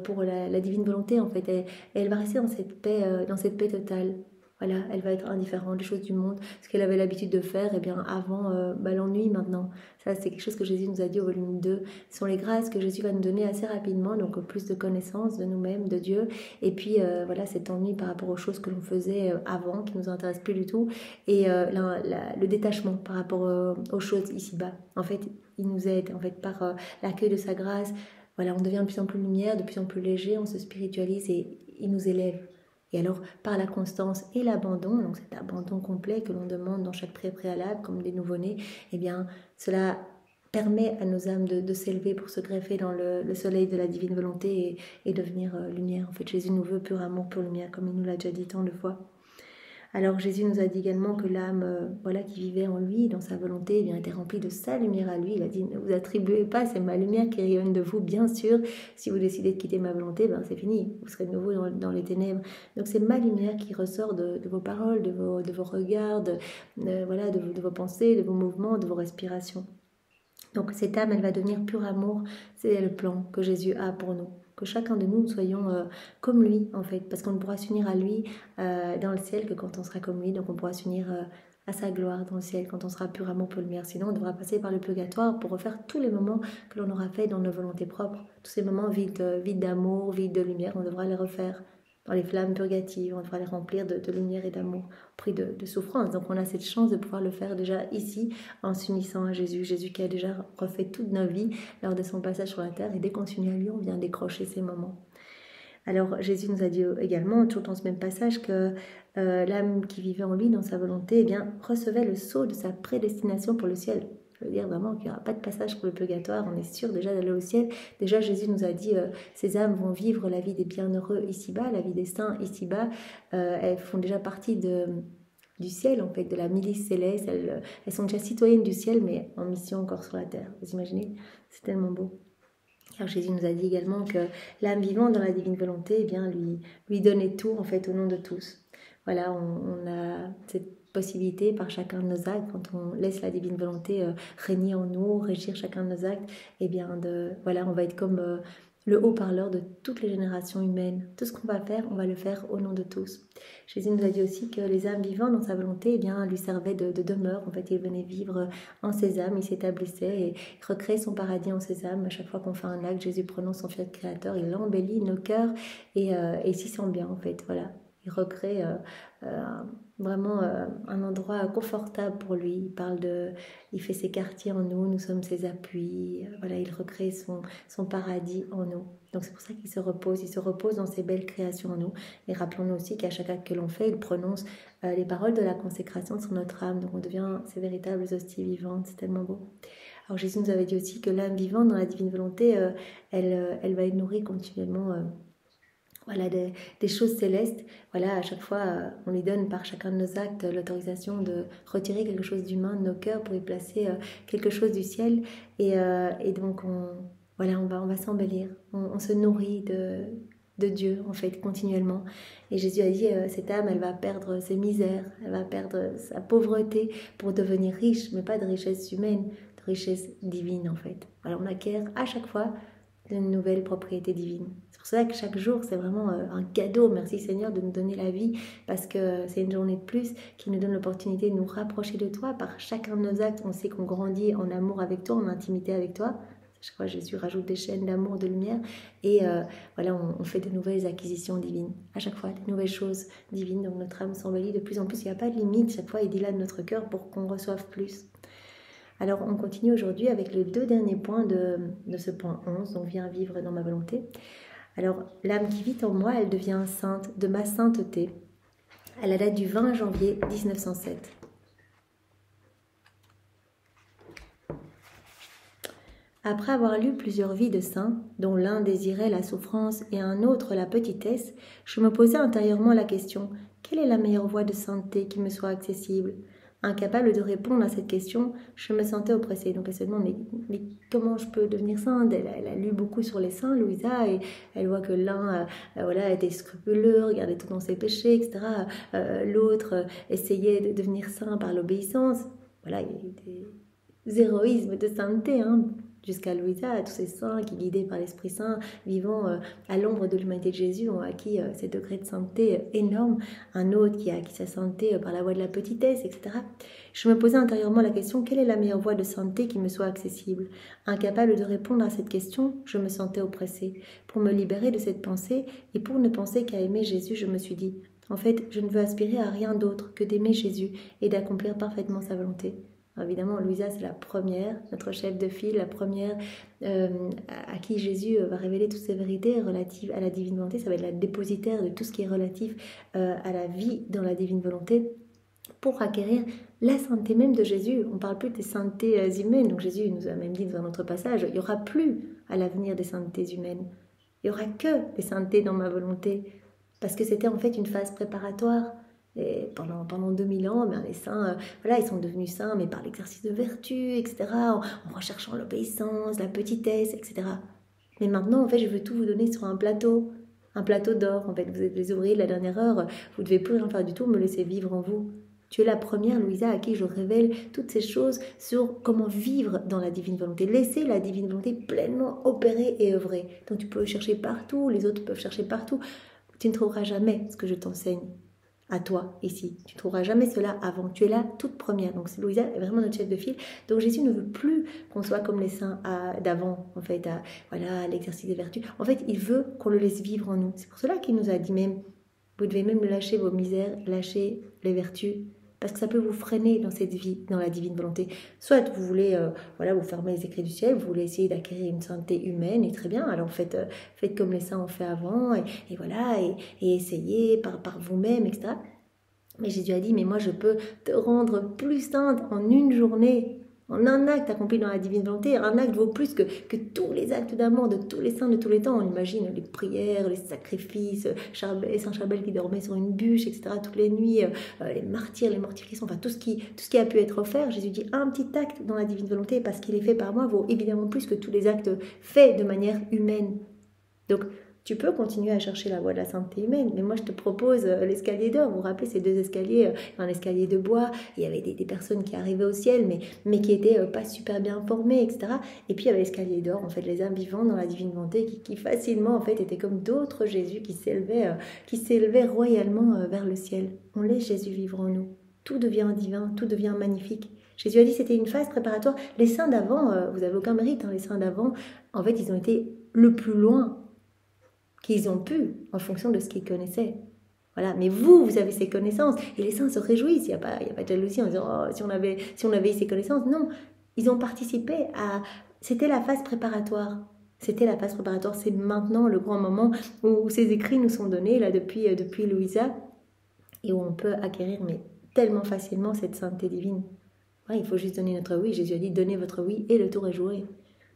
pour la divine volonté, en fait. Et elle va rester dans cette paix totale. Voilà, elle va être indifférente des choses du monde, ce qu'elle avait l'habitude de faire, et bien avant l'ennui maintenant. Ça, c'est quelque chose que Jésus nous a dit au volume 2. Ce sont les grâces que Jésus va nous donner assez rapidement, donc plus de connaissances de nous-mêmes, de Dieu, et puis voilà, cet ennui par rapport aux choses que l'on faisait avant, qui ne nous intéressent plus du tout, et le détachement par rapport aux choses ici-bas. En fait, il nous aide en fait par l'accueil de sa grâce. Voilà, on devient de plus en plus lumière, de plus en plus léger, on se spiritualise et il nous élève. Et alors, par la constance et l'abandon, donc cet abandon complet que l'on demande dans chaque prière préalable, comme des nouveau-nés, eh bien, cela permet à nos âmes de s'élever pour se greffer dans le soleil de la divine volonté et devenir lumière. En fait, Jésus nous veut pur amour, pure lumière, comme il nous l'a déjà dit tant de fois. Alors Jésus nous a dit également que l'âme qui vivait en lui, dans sa volonté, eh bien, était remplie de sa lumière à lui. Il a dit, ne vous attribuez pas, c'est ma lumière qui rayonne de vous, bien sûr. Si vous décidez de quitter ma volonté, ben, c'est fini, vous serez de nouveau dans les ténèbres. Donc c'est ma lumière qui ressort de vos paroles, de vos regards, de vos pensées, de vos mouvements, de vos respirations. Donc cette âme, elle va devenir pur amour. C'est le plan que Jésus a pour nous. Que chacun de nous soyons comme lui, en fait. Parce qu'on ne pourra s'unir à lui dans le ciel que quand on sera comme lui. Donc on pourra s'unir à sa gloire dans le ciel quand on sera pur amour, pure lumière. Sinon, on devra passer par le purgatoire pour refaire tous les moments que l'on aura fait dans nos volontés propres. Tous ces moments vides d'amour, vides de lumière, on devra les refaire dans les flammes purgatives, on devra les remplir de lumière et d'amour, pris de souffrance. Donc on a cette chance de pouvoir le faire déjà ici, en s'unissant à Jésus. Jésus qui a déjà refait toute nos vies lors de son passage sur la terre, et dès qu'on s'unit à lui, on vient décrocher ces moments. Alors Jésus nous a dit également, toujours dans ce même passage, que l'âme qui vivait en lui, dans sa volonté, eh bien, recevait le sceau de sa prédestination pour le ciel. Ça veut dire vraiment qu'il n'y aura pas de passage pour le purgatoire, on est sûr déjà d'aller au ciel. Déjà Jésus nous a dit, ces âmes vont vivre la vie des bienheureux ici-bas, la vie des saints ici-bas. Elles font déjà partie du ciel, en fait, de la milice céleste. Elles sont déjà citoyennes du ciel, mais en mission encore sur la terre. Vous imaginez? C'est tellement beau. Alors Jésus nous a dit également que l'âme vivante dans la divine volonté, eh bien, lui donnait tout, en fait, au nom de tous. Voilà, on a cette possibilité par chacun de nos actes, quand on laisse la divine volonté régner en nous, régir chacun de nos actes, eh bien, on va être comme le haut-parleur de toutes les générations humaines. Tout ce qu'on va faire, on va le faire au nom de tous. Jésus nous a dit aussi que les âmes vivantes dans sa volonté, eh bien, lui servaient de demeure. En fait, il venait vivre en ses âmes, il s'établissait et recréait son paradis en ses âmes. À chaque fois qu'on fait un acte, Jésus prononce son fiat créateur, il embellit nos cœurs et s'y sent bien, en fait. Voilà. Il recrée vraiment un endroit confortable pour lui. Il fait ses quartiers en nous, nous sommes ses appuis. Voilà, il recrée son paradis en nous. Donc c'est pour ça qu'il se repose dans ses belles créations en nous. Et rappelons-nous aussi qu'à chaque acte que l'on fait, il prononce les paroles de la consécration sur notre âme. Donc on devient ces véritables hosties vivantes, c'est tellement beau. Alors Jésus nous avait dit aussi que l'âme vivante dans la divine volonté, elle va être nourrie continuellement. Voilà, des choses célestes. Voilà, à chaque fois, on lui donne par chacun de nos actes l'autorisation de retirer quelque chose d'humain de nos cœurs pour y placer quelque chose du ciel. Et donc, on va s'embellir. On se nourrit de Dieu, en fait, continuellement. Et Jésus a dit, cette âme, elle va perdre ses misères, elle va perdre sa pauvreté pour devenir riche, mais pas de richesse humaine, de richesse divine, en fait. Voilà, on acquiert à chaque fois de nouvelles propriétés divines. C'est pour cela que chaque jour, c'est vraiment un cadeau. Merci Seigneur de nous donner la vie, parce que c'est une journée de plus qui nous donne l'opportunité de nous rapprocher de toi. Par chacun de nos actes, on sait qu'on grandit en amour avec toi, en intimité avec toi. Chaque fois, Jésus rajoute des chaînes d'amour, de lumière. Et on fait de nouvelles acquisitions divines. À chaque fois, des nouvelles choses divines. Donc notre âme s'embellit de plus en plus. Il n'y a pas de limite. Chaque fois, il dilate notre cœur pour qu'on reçoive plus. Alors, on continue aujourd'hui avec les 2 derniers points de ce point 11, donc viens vivre dans ma volonté. Alors, l'âme qui vit en moi, elle devient sainte de ma sainteté, à la date du 20 janvier 1907. Après avoir lu plusieurs vies de saints, dont l'un désirait la souffrance et un autre la petitesse, je me posais intérieurement la question, quelle est la meilleure voie de sainteté qui me soit accessible ? Incapable de répondre à cette question, je me sentais oppressée. Donc elle se demande, mais comment je peux devenir sainte ? Elle a lu beaucoup sur les saints, Louisa, et elle voit que l'un était scrupuleux, regardait tout dans ses péchés, etc. L'autre essayait de devenir saint par l'obéissance. Voilà, il y a des héroïsmes de sainteté, jusqu'à Louisa, tous ces saints qui, guidés par l'Esprit Saint, vivant à l'ombre de l'humanité de Jésus, ont acquis ces degrés de sainteté énormes. Un autre qui a acquis sa sainteté par la voie de la petitesse, etc. Je me posais intérieurement la question, quelle est la meilleure voie de sainteté qui me soit accessible? Incapable de répondre à cette question, je me sentais oppressée. Pour me libérer de cette pensée et pour ne penser qu'à aimer Jésus, je me suis dit, en fait, je ne veux aspirer à rien d'autre que d'aimer Jésus et d'accomplir parfaitement sa volonté. Alors évidemment, Louisa, c'est la première, notre chef de file, la première à qui Jésus va révéler toutes ces vérités relatives à la divine volonté. Ça va être la dépositaire de tout ce qui est relatif à la vie dans la divine volonté pour acquérir la sainteté même de Jésus. On ne parle plus des saintetés humaines. Donc Jésus nous a même dit dans un autre passage, il n'y aura plus à l'avenir des saintetés humaines. Il n'y aura que des saintetés dans ma volonté. Parce que c'était en fait une phase préparatoire. Et pendant 2000 ans, les saints, voilà, ils sont devenus saints, mais par l'exercice de vertu, etc., en recherchant l'obéissance, la petitesse, etc. Mais maintenant, en fait, je veux tout vous donner sur un plateau d'or. En fait, vous êtes les ouvriers de la dernière heure, vous ne devez plus rien faire du tout, me laisser vivre en vous. Tu es la première, Louisa, à qui je révèle toutes ces choses sur comment vivre dans la divine volonté. Laisser la divine volonté pleinement opérer et œuvrer. Donc tu peux chercher partout, les autres peuvent chercher partout. Tu ne trouveras jamais ce que je t'enseigne à toi ici. Tu ne trouveras jamais cela avant. Tu es là toute première. Donc Louisa est vraiment notre chef de file. Donc Jésus ne veut plus qu'on soit comme les saints d'avant, en fait, à l'exercice des vertus. En fait, il veut qu'on le laisse vivre en nous. C'est pour cela qu'il nous a dit même, vous devez même lâcher vos misères, lâcher les vertus, parce que ça peut vous freiner dans cette vie, dans la divine volonté. Soit vous voulez vous fermer les écrits du ciel, vous voulez essayer d'acquérir une sainteté humaine, et très bien, alors faites comme les saints ont fait avant, et essayez par vous-même, etc. Mais Jésus a dit, mais moi je peux te rendre plus sainte en une journée, en un acte accompli dans la divine volonté. Un acte vaut plus que tous les actes d'amour de tous les saints de tous les temps. On imagine les prières, les sacrifices, Saint Charbel qui dormait sur une bûche, etc. toutes les nuits, les martyrs, les mortifications, enfin tout ce qui a pu être offert. Jésus dit, un petit acte dans la divine volonté, parce qu'il est fait par moi, vaut évidemment plus que tous les actes faits de manière humaine. Donc, tu peux continuer à chercher la voie de la sainteté humaine, mais moi je te propose l'escalier d'or. Vous vous rappelez ces deux escaliers, un escalier de bois, il y avait des personnes qui arrivaient au ciel, mais qui n'étaient pas super bien formées, etc. Et puis il y avait l'escalier d'or, en fait, les âmes vivantes dans la divine volonté, qui facilement, en fait, étaient comme d'autres Jésus qui s'élevaient royalement vers le ciel. On laisse Jésus vivre en nous. Tout devient divin, tout devient magnifique. Jésus a dit que c'était une phase préparatoire. Les saints d'avant, vous n'avez aucun mérite, les saints d'avant, en fait, ils ont été le plus loin qu'ils ont pu, en fonction de ce qu'ils connaissaient. Voilà. Mais vous avez ces connaissances, et les saints se réjouissent, il n'y a pas de jalousie en disant « Oh, si on avait eu ces connaissances », non, ils ont participé à... C'était la phase préparatoire. C'est maintenant le grand moment où ces écrits nous sont donnés, là, depuis Louisa, et où on peut acquérir, mais tellement facilement, cette sainteté divine. Ouais, il faut juste donner notre oui. Jésus a dit « Donnez votre oui, et le tour est joué ».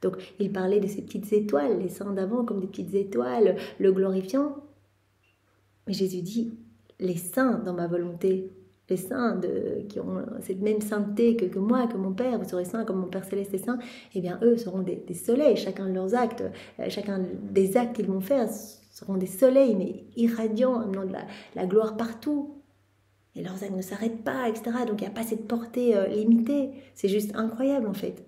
Donc, il parlait de ces petites étoiles, les saints d'avant comme des petites étoiles, le glorifiant. Mais Jésus dit, les saints dans ma volonté, les saints qui ont cette même sainteté que moi, que mon Père, vous serez saints comme mon Père Céleste est saint, eh bien, eux seront des soleils, chacun de leurs actes, chacun des actes qu'ils vont faire seront des soleils, mais irradiants, amenant de la gloire partout. Et leurs actes ne s'arrêtent pas, etc. Donc, il n'y a pas cette portée limitée. C'est juste incroyable, en fait.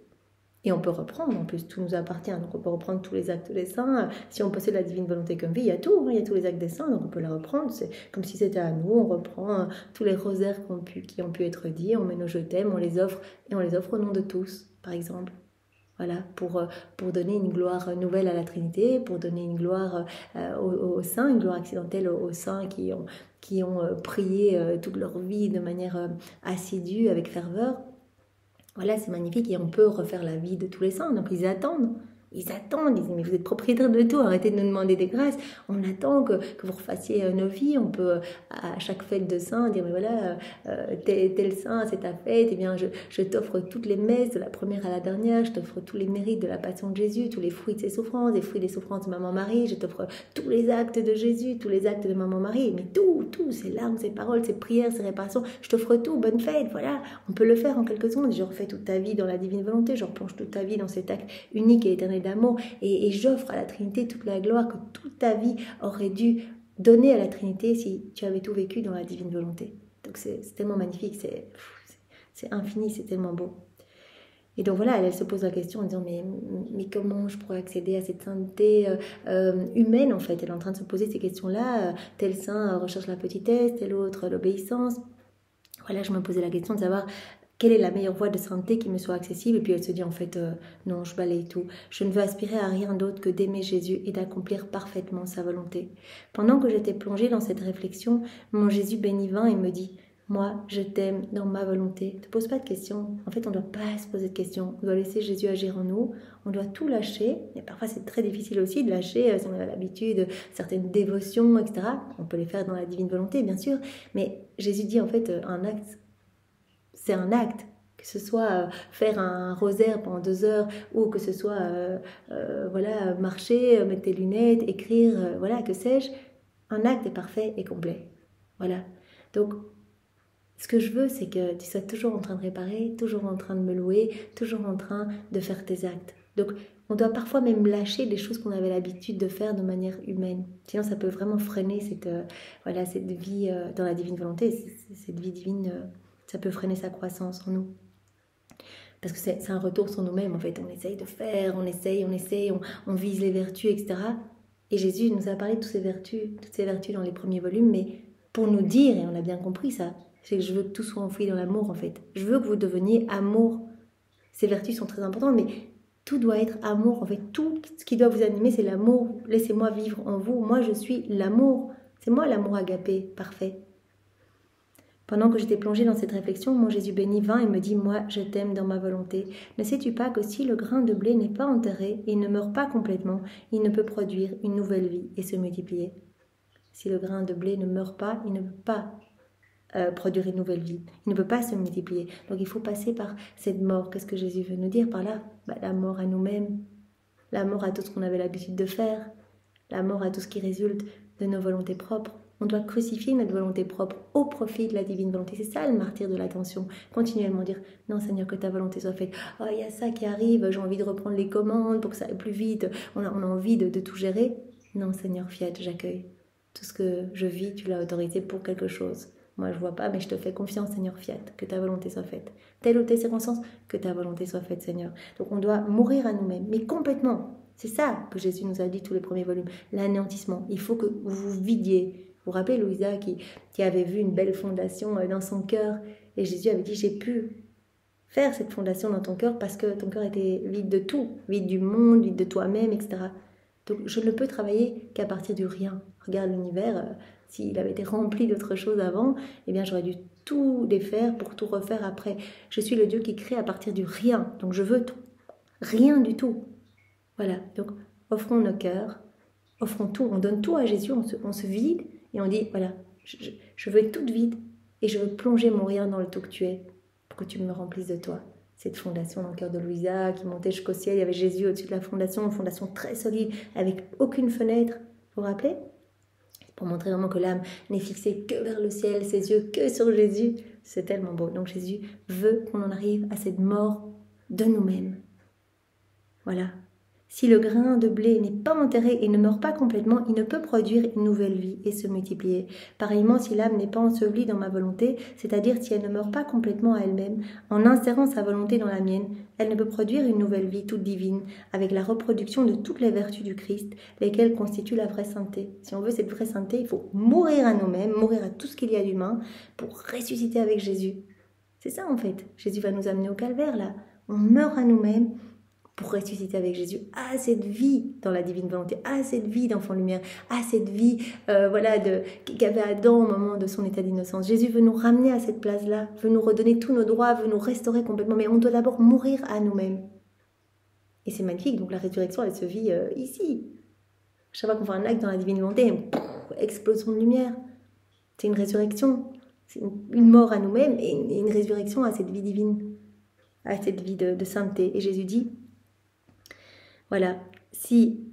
Et on peut reprendre, en plus, tout nous appartient. Donc on peut reprendre tous les actes des saints. Si on possède la divine volonté comme vie, il y a tout, il y a tous les actes des saints, donc on peut la reprendre. C'est comme si c'était à nous, on reprend tous les rosaires qui ont pu être dits, on met nos je t'aime, on les offre, et on les offre au nom de tous, par exemple. Voilà, pour donner une gloire nouvelle à la Trinité, pour donner une gloire aux saints, une gloire accidentelle aux saints qui ont prié toute leur vie de manière assidue, avec ferveur. Voilà, c'est magnifique et on peut refaire la vie de tous les saints. Donc ils attendent, ils disent mais vous êtes propriétaire de tout, arrêtez de nous demander des grâces. On attend que vous refassiez nos vies. On peut à chaque fête de saint dire mais voilà, tel saint c'est ta fête, eh bien je t'offre toutes les messes de la première à la dernière, je t'offre tous les mérites de la passion de Jésus, tous les fruits de ses souffrances, les fruits des souffrances de Maman Marie, je t'offre tous les actes de Jésus, tous les actes de Maman Marie, mais tout, ses larmes, ses paroles, ses prières, ses réparations, je t'offre tout, bonne fête, voilà. On peut le faire en quelques secondes, je refais toute ta vie dans la divine volonté, je replonge toute ta vie dans cet acte unique et éternel d'amour, et j'offre à la Trinité toute la gloire que toute ta vie aurait dû donner à la Trinité si tu avais tout vécu dans la divine volonté. Donc c'est tellement magnifique, c'est infini, c'est tellement beau. Et donc voilà, elle se pose la question en disant mais comment je pourrais accéder à cette sainteté humaine en fait. Elle est en train de se poser ces questions-là. Tel saint recherche la petitesse, tel autre l'obéissance. Voilà, je me posais la question de savoir quelle est la meilleure voie de sainteté qui me soit accessible. Et puis elle se dit en fait non, je balaye tout. Je ne veux aspirer à rien d'autre que d'aimer Jésus et d'accomplir parfaitement sa volonté. Pendant que j'étais plongée dans cette réflexion, mon Jésus béni vint et me dit: moi, je t'aime dans ma volonté. Ne te pose pas de questions. En fait, on ne doit pas se poser de questions. On doit laisser Jésus agir en nous. On doit tout lâcher. Et parfois, c'est très difficile aussi de lâcher si on a l'habitude, certaines dévotions, etc. On peut les faire dans la divine volonté, bien sûr. Mais Jésus dit en fait, un acte, c'est un acte. Que ce soit faire un rosaire pendant 2 heures ou que ce soit voilà, marcher, mettre tes lunettes, écrire, voilà, que sais-je. Un acte est parfait et complet. Voilà. Donc, ce que je veux, c'est que tu sois toujours en train de réparer, toujours en train de me louer, toujours en train de faire tes actes. Donc, on doit parfois même lâcher des choses qu'on avait l'habitude de faire de manière humaine. Sinon, ça peut vraiment freiner cette vie dans la divine volonté. Cette vie divine, ça peut freiner sa croissance en nous. Parce que c'est un retour sur nous-mêmes, en fait. On essaye de faire, on essaye, on vise les vertus, etc. Et Jésus nous a parlé de toutes ces vertus dans les premiers volumes, mais pour nous dire, et on a bien compris ça, c'est que je veux que tout soit enfoui dans l'amour, en fait. Je veux que vous deveniez amour. Ces vertus sont très importantes, mais tout doit être amour. En fait, tout ce qui doit vous animer, c'est l'amour. Laissez-moi vivre en vous. Moi, je suis l'amour. C'est moi l'amour agapé, parfait. Pendant que j'étais plongée dans cette réflexion, mon Jésus béni vint et me dit: moi, je t'aime dans ma volonté. Ne sais-tu pas que si le grain de blé n'est pas enterré et ne meurt pas complètement, il ne peut produire une nouvelle vie et se multiplier. Si le grain de blé ne meurt pas, il ne peut pas produire une nouvelle vie. Il ne peut pas se multiplier. Donc il faut passer par cette mort. Qu'est-ce que Jésus veut nous dire par là? La mort à nous-mêmes, la mort à tout ce qu'on avait l'habitude de faire, la mort à tout ce qui résulte de nos volontés propres. On doit crucifier notre volonté propre au profit de la divine volonté. C'est ça le martyre de l'attention. Continuellement dire: non Seigneur, que ta volonté soit faite. Oh, il y a ça qui arrive, j'ai envie de reprendre les commandes pour que ça aille plus vite. On a envie de tout gérer. Non Seigneur, fiat, j'accueille. Tout ce que je vis, tu l'as autorisé pour quelque chose. Moi, je ne vois pas, mais je te fais confiance, Seigneur, fiat, que ta volonté soit faite. Telle ou telle circonstance, que ta volonté soit faite, Seigneur. Donc, on doit mourir à nous-mêmes, mais complètement. C'est ça que Jésus nous a dit tous les premiers volumes, l'anéantissement. Il faut que vous vous vidiez. Vous vous rappelez Louisa qui avait vu une belle fondation dans son cœur, et Jésus avait dit: j'ai pu faire cette fondation dans ton cœur parce que ton cœur était vide de tout, vide du monde, vide de toi-même, etc. Donc, je ne peux travailler qu'à partir du rien. Regarde l'univers. S'il avait été rempli d'autres choses avant, eh bien j'aurais dû tout défaire pour tout refaire après. Je suis le Dieu qui crée à partir du rien. Donc je veux tout. Rien du tout. Voilà. Donc offrons nos cœurs, offrons tout. On donne tout à Jésus, on se vide et on dit: voilà, je veux être toute vide et je veux plonger mon rien dans le tout que tu es pour que tu me remplisses de toi. Cette fondation dans le cœur de Louisa qui montait jusqu'au ciel, il y avait Jésus au-dessus de la fondation, une fondation très solide avec aucune fenêtre. Vous vous rappelez? Pour montrer vraiment que l'âme n'est fixée que vers le ciel, ses yeux que sur Jésus. C'est tellement beau. Donc Jésus veut qu'on en arrive à cette mort de nous-mêmes. Voilà. Si le grain de blé n'est pas enterré et ne meurt pas complètement, il ne peut produire une nouvelle vie et se multiplier. Pareillement, si l'âme n'est pas ensevelie dans ma volonté, c'est-à-dire si elle ne meurt pas complètement à elle-même, en insérant sa volonté dans la mienne, elle ne peut produire une nouvelle vie toute divine, avec la reproduction de toutes les vertus du Christ, lesquelles constituent la vraie sainteté. Si on veut cette vraie sainteté, il faut mourir à nous-mêmes, mourir à tout ce qu'il y a d'humain, pour ressusciter avec Jésus. C'est ça en fait. Jésus va nous amener au calvaire là. On meurt à nous-mêmes pour ressusciter avec Jésus à cette vie dans la divine volonté, à cette vie d'enfant lumière, à cette vie qu'avait Adam au moment de son état d'innocence. Jésus veut nous ramener à cette place-là, veut nous redonner tous nos droits, veut nous restaurer complètement, mais on doit d'abord mourir à nous-mêmes. Et c'est magnifique, donc la résurrection, elle se vit ici. Chaque fois qu'on fait un acte dans la divine volonté, explosion de lumière. C'est une résurrection, c'est une mort à nous-mêmes et une résurrection à cette vie divine, à cette vie de sainteté. Et Jésus dit: voilà, si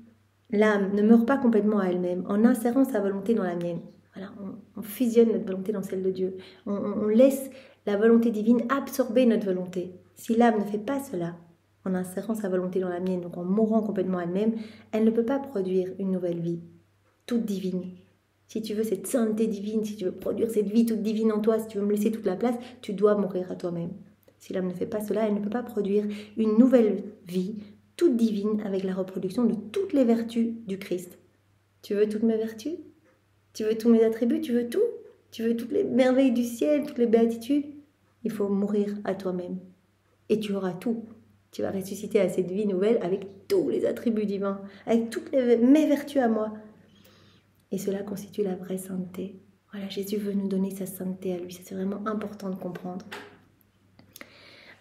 l'âme ne meurt pas complètement à elle-même, en insérant sa volonté dans la mienne, voilà, on fusionne notre volonté dans celle de Dieu, on laisse la volonté divine absorber notre volonté. Si l'âme ne fait pas cela, en insérant sa volonté dans la mienne, donc en mourant complètement elle-même, elle ne peut pas produire une nouvelle vie, toute divine. Si tu veux cette sainteté divine, si tu veux produire cette vie toute divine en toi, si tu veux me laisser toute la place, tu dois mourir à toi-même. Si l'âme ne fait pas cela, elle ne peut pas produire une nouvelle vie, toute divine, avec la reproduction de toutes les vertus du Christ. Tu veux toutes mes vertus? Tu veux tous mes attributs? Tu veux tout? Tu veux toutes les merveilles du ciel, toutes les béatitudes? Il faut mourir à toi-même. Et tu auras tout. Tu vas ressusciter à cette vie nouvelle avec tous les attributs divins, avec toutes mes vertus à moi. Et cela constitue la vraie sainteté. Voilà, Jésus veut nous donner sa sainteté à lui. Ça, c'est vraiment important de comprendre.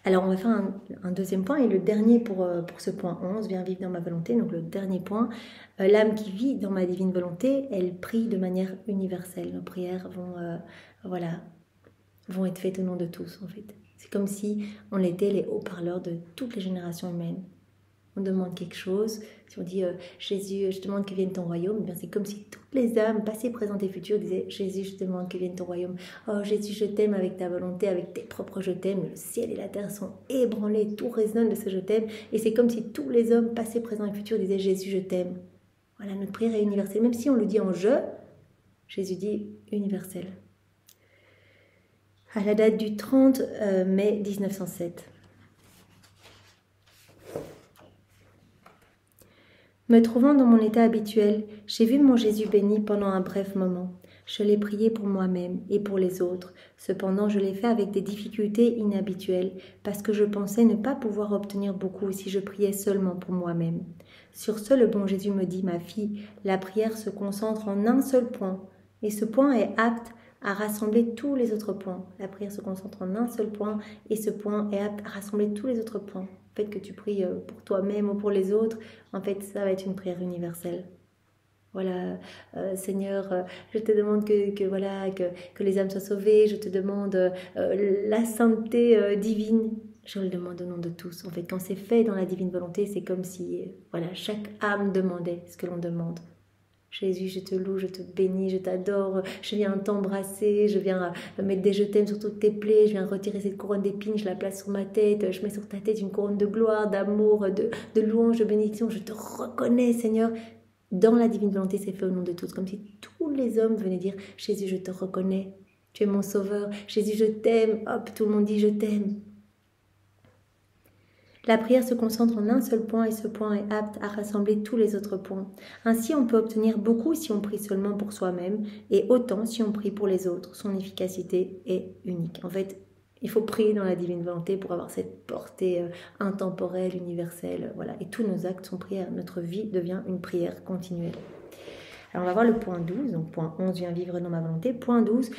Alors, on va faire un deuxième point, et le dernier pour ce point 11, viens vivre dans ma volonté. Donc, le dernier point, l'âme qui vit dans ma divine volonté, elle prie de manière universelle. Nos prières vont être faites au nom de tous, en fait. C'est comme si on était les haut-parleurs de toutes les générations humaines. On demande quelque chose, si on dit Jésus, je demande que vienne ton royaume, eh bien c'est comme si toutes les âmes, passées, présentes et futures, disaient Jésus, je demande que vienne ton royaume. Oh Jésus, je t'aime avec ta volonté, avec tes propres je t'aime. Le ciel et la terre sont ébranlés, tout résonne de ce je t'aime. Et c'est comme si tous les hommes, passés, présents et futurs, disaient Jésus, je t'aime. Voilà, notre prière est universelle. Même si on le dit en je, Jésus dit universel. À la date du 30 mai 1907. Me trouvant dans mon état habituel, j'ai vu mon Jésus béni pendant un bref moment. Je l'ai prié pour moi-même et pour les autres. Cependant, je l'ai fait avec des difficultés inhabituelles, parce que je pensais ne pas pouvoir obtenir beaucoup si je priais seulement pour moi-même. Sur ce, le bon Jésus me dit, ma fille, la prière se concentre en un seul point, et ce point est apte à rassembler tous les autres points. La prière se concentre en un seul point, et ce point est apte à rassembler tous les autres points. Le fait que tu pries pour toi-même ou pour les autres, en fait, ça va être une prière universelle. Voilà, Seigneur, je te demande que les âmes soient sauvées, je te demande la sainteté divine. Je le demande au nom de tous. En fait, quand c'est fait dans la divine volonté, c'est comme si chaque âme demandait ce que l'on demande. Jésus, je te loue, je te bénis, je t'adore, je viens t'embrasser, je viens mettre des je t'aime sur toutes tes plaies, je viens retirer cette couronne d'épines, je la place sur ma tête, je mets sur ta tête une couronne de gloire, d'amour, de louange, de bénédiction, je te reconnais Seigneur. Dans la divine volonté, c'est fait au nom de tous, comme si tous les hommes venaient dire « Jésus, je te reconnais, tu es mon sauveur, Jésus, je t'aime », hop, tout le monde dit « Je t'aime ». La prière se concentre en un seul point et ce point est apte à rassembler tous les autres points. Ainsi, on peut obtenir beaucoup si on prie seulement pour soi-même et autant si on prie pour les autres. Son efficacité est unique. En fait, il faut prier dans la divine volonté pour avoir cette portée intemporelle, universelle. Voilà. Et tous nos actes sont prières. Notre vie devient une prière continuelle. Alors, on va voir le point 12. Donc, point 11, viens vivre dans ma volonté. Point 12,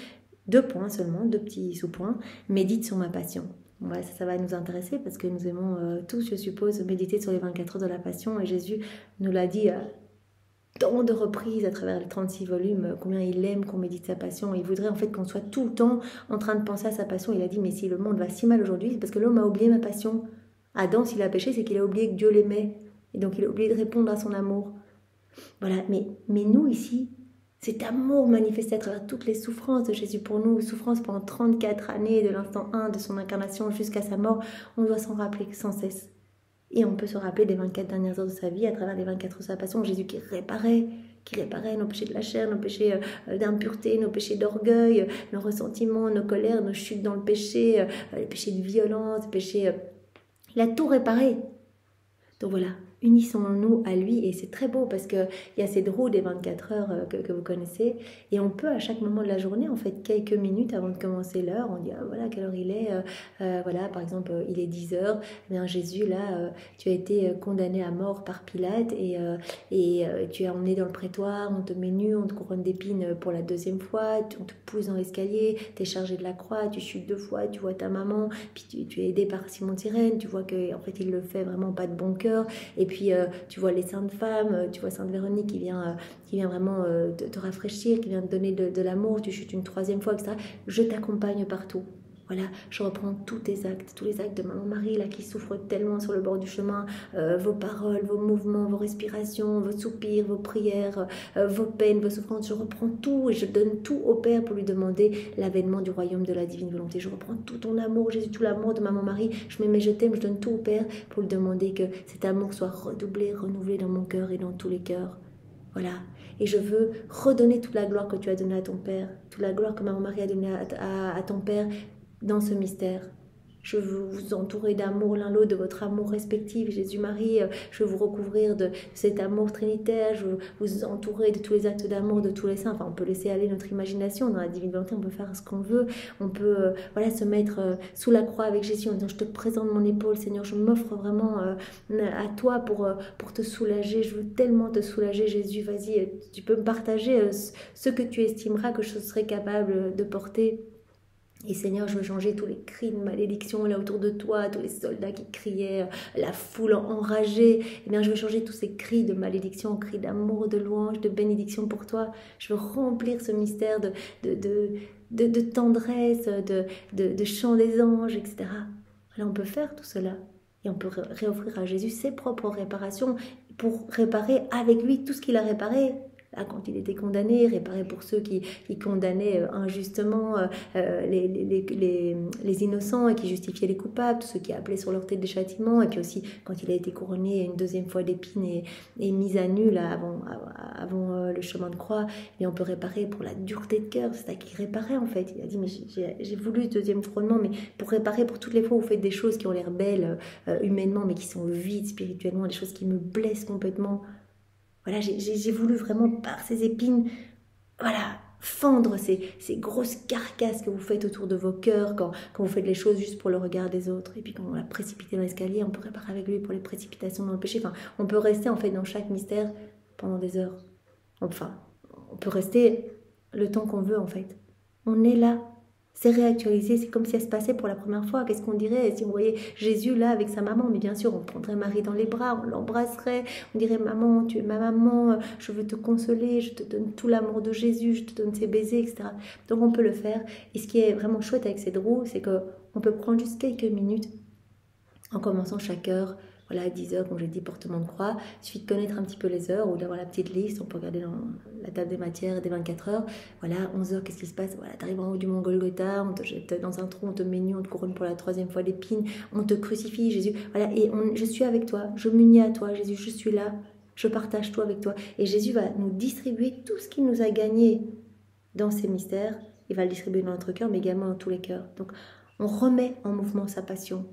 2 points seulement, 2 petits sous-points. Médite sur ma passion. Ouais, ça va nous intéresser parce que nous aimons tous, je suppose, méditer sur les 24 heures de la Passion. Et Jésus nous l'a dit à tant de reprises à travers les 36 volumes, combien il aime qu'on médite sa passion. Il voudrait en fait qu'on soit tout le temps en train de penser à sa passion. Il a dit, mais si le monde va si mal aujourd'hui, c'est parce que l'homme a oublié ma passion. Adam, s'il a péché, c'est qu'il a oublié que Dieu l'aimait. Et donc il a oublié de répondre à son amour. Voilà, mais nous ici, cet amour manifesté à travers toutes les souffrances de Jésus pour nous, souffrances pendant 34 années, de l'instant 1 de son incarnation jusqu'à sa mort, on doit s'en rappeler sans cesse. Et on peut se rappeler des 24 dernières heures de sa vie à travers les 24 heures de sa passion, Jésus qui réparait nos péchés de la chair, nos péchés d'impureté, nos péchés d'orgueil, nos ressentiments, nos colères, nos chutes dans le péché, les péchés de violence, les péchés... Il a tout réparé. Donc voilà, unissons-nous à lui et c'est très beau parce qu'il y a cette roue des 24 heures que vous connaissez et on peut à chaque moment de la journée, en fait quelques minutes avant de commencer l'heure, on dit voilà quelle heure il est, voilà par exemple il est 10 heures, eh bien Jésus là tu as été condamné à mort par Pilate et tu es emmené dans le prétoire, on te met nu, on te couronne d'épines pour la 2e fois, on te pousse dans l'escalier, tu es chargé de la croix, tu chutes 2 fois, tu vois ta maman, puis tu es aidé par Simon Cyrène, tu vois que en fait il le fait vraiment pas de bon cœur. Et puis tu vois les saintes femmes, tu vois Sainte Véronique qui vient vraiment te rafraîchir, qui vient te donner de l'amour, tu chutes une 3e fois, etc. Je t'accompagne partout. Voilà, je reprends tous tes actes, tous les actes de Maman Marie là, qui souffre tellement sur le bord du chemin, vos paroles, vos mouvements, vos respirations, vos soupirs, vos prières, vos peines, vos souffrances. Je reprends tout et je donne tout au Père pour lui demander l'avènement du royaume de la divine volonté. Je reprends tout ton amour, Jésus, tout l'amour de Maman Marie. Je mets mes je t'aime, je donne tout au Père pour lui demander que cet amour soit redoublé, renouvelé dans mon cœur et dans tous les cœurs. Voilà. Et je veux redonner toute la gloire que tu as donnée à ton Père, toute la gloire que Maman Marie a donnée à ton Père, dans ce mystère. Je veux vous entourer d'amour l'un l'autre, de votre amour respectif, Jésus-Marie. Je veux vous recouvrir de cet amour trinitaire. Je veux vous entourer de tous les actes d'amour de tous les saints. Enfin, on peut laisser aller notre imagination. Dans la divine volonté, on peut faire ce qu'on veut. On peut voilà, se mettre sous la croix avec Jésus en disant, je te présente mon épaule, Seigneur. Je m'offre vraiment à toi pour te soulager. Je veux tellement te soulager, Jésus. Vas-y, tu peux me partager ce que tu estimeras que je serai capable de porter. Et Seigneur, je veux changer tous les cris de malédiction là autour de toi, tous les soldats qui criaient, la foule enragée. Eh bien, je veux changer tous ces cris de malédiction en cris d'amour, de louange, de bénédiction pour toi. Je veux remplir ce mystère de tendresse, de chant des anges, etc. Alors on peut faire tout cela. Et on peut réoffrir à Jésus ses propres réparations pour réparer avec lui tout ce qu'il a réparé. Là, quand il était condamné, réparé pour ceux qui condamnaient injustement les innocents et qui justifiaient les coupables, tous ceux qui appelaient sur leur tête des châtiments, et puis aussi quand il a été couronné une deuxième fois d'épines et mis à nu là, avant le chemin de croix, et on peut réparer pour la dureté de cœur. C'est ça qui réparait en fait. Il a dit, mais j'ai voulu ce deuxième couronnement, mais pour réparer pour toutes les fois où vous faites des choses qui ont l'air belles humainement, mais qui sont vides spirituellement, des choses qui me blessent complètement. Voilà, j'ai voulu vraiment, par ces épines, voilà, fendre ces grosses carcasses que vous faites autour de vos cœurs quand vous faites les choses juste pour le regard des autres. Et puis quand on l'a précipité dans l'escalier, on peut réparer avec lui pour les précipitations dans le péché. Enfin, on peut rester en fait dans chaque mystère pendant des heures. Enfin, on peut rester le temps qu'on veut en fait. On est là. C'est réactualisé, c'est comme si elle se passait pour la première fois. Qu'est-ce qu'on dirait si on voyait Jésus là avec sa maman? Mais bien sûr, on prendrait Marie dans les bras, on l'embrasserait, on dirait, maman, tu es ma maman, je veux te consoler, je te donne tout l'amour de Jésus, je te donne ses baisers, etc. Donc on peut le faire. Et ce qui est vraiment chouette avec cette roue, c'est qu'on peut prendre juste quelques minutes en commençant chaque heure. Voilà, à 10 heures, comme j'ai dit, portement de croix. Il suffit de connaître un petit peu les heures ou d'avoir la petite liste. On peut regarder dans la table des matières des 24 heures. Voilà, 11 heures, qu'est-ce qui se passe? Voilà, tu arrives en haut du mont Golgotha, on te jette dans un trou, on te met nu, on te couronne pour la 3e fois d'épines, on te crucifie, Jésus. Voilà, et je suis avec toi, je m'unis à toi, Jésus, je suis là, je partage tout avec toi. Et Jésus va nous distribuer tout ce qu'il nous a gagné dans ces mystères. Il va le distribuer dans notre cœur, mais également dans tous les cœurs. Donc, on remet en mouvement sa passion.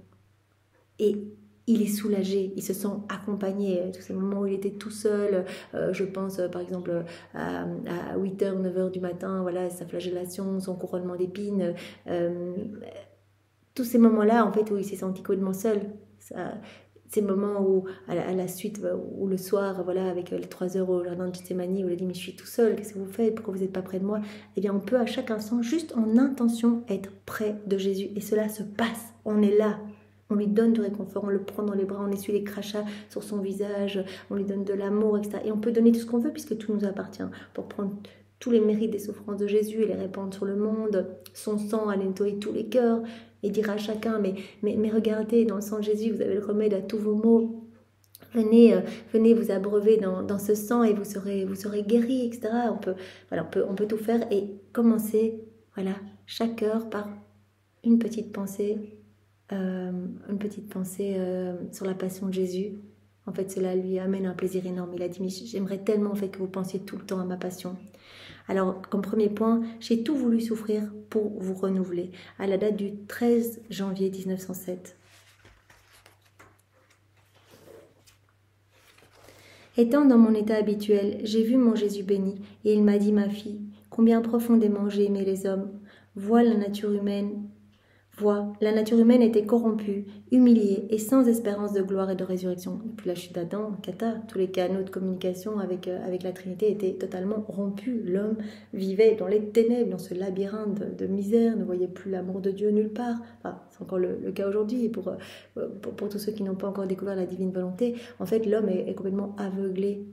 Et il est soulagé, il se sent accompagné. Tous ces moments où il était tout seul, je pense par exemple à 8h, 9h du matin, voilà, sa flagellation, son couronnement d'épines, tous ces moments-là en fait où il s'est senti complètement seul. Ces moments où, à la suite, ou le soir, voilà, avec les 3 heures au jardin de Gethsémani, où il a dit, mais je suis tout seul, qu'est-ce que vous faites, pourquoi vous n'êtes pas près de moi? Eh bien, on peut à chaque instant, juste en intention, être près de Jésus. Et cela se passe, on est là. On lui donne du réconfort, on le prend dans les bras, on essuie les crachats sur son visage, on lui donne de l'amour, etc. Et on peut donner tout ce qu'on veut puisque tout nous appartient. Pour prendre tous les mérites des souffrances de Jésus et les répandre sur le monde, son sang à nettoyer tous les cœurs et dire à chacun, mais regardez, dans le sang de Jésus, vous avez le remède à tous vos maux. Venez vous abreuver dans ce sang et vous serez guéris, etc. On peut tout faire et commencer, voilà, chaque heure par une petite pensée sur la passion de Jésus. En fait, cela lui amène un plaisir énorme. Il a dit, mais j'aimerais tellement en fait que vous pensiez tout le temps à ma passion. Alors, comme premier point, j'ai tout voulu souffrir pour vous renouveler. À la date du 13 janvier 1907. Étant dans mon état habituel, j'ai vu mon Jésus béni, et il m'a dit, ma fille, combien profondément j'ai aimé les hommes. Vois, la nature humaine était corrompue, humiliée et sans espérance de gloire et de résurrection. Depuis la chute d'Adam, tous les canaux de communication avec la Trinité étaient totalement rompus. L'homme vivait dans les ténèbres, dans ce labyrinthe de misère, ne voyait plus l'amour de Dieu nulle part. Enfin, c'est encore le cas aujourd'hui, et pour tous ceux qui n'ont pas encore découvert la divine volonté, en fait, l'homme est complètement aveuglé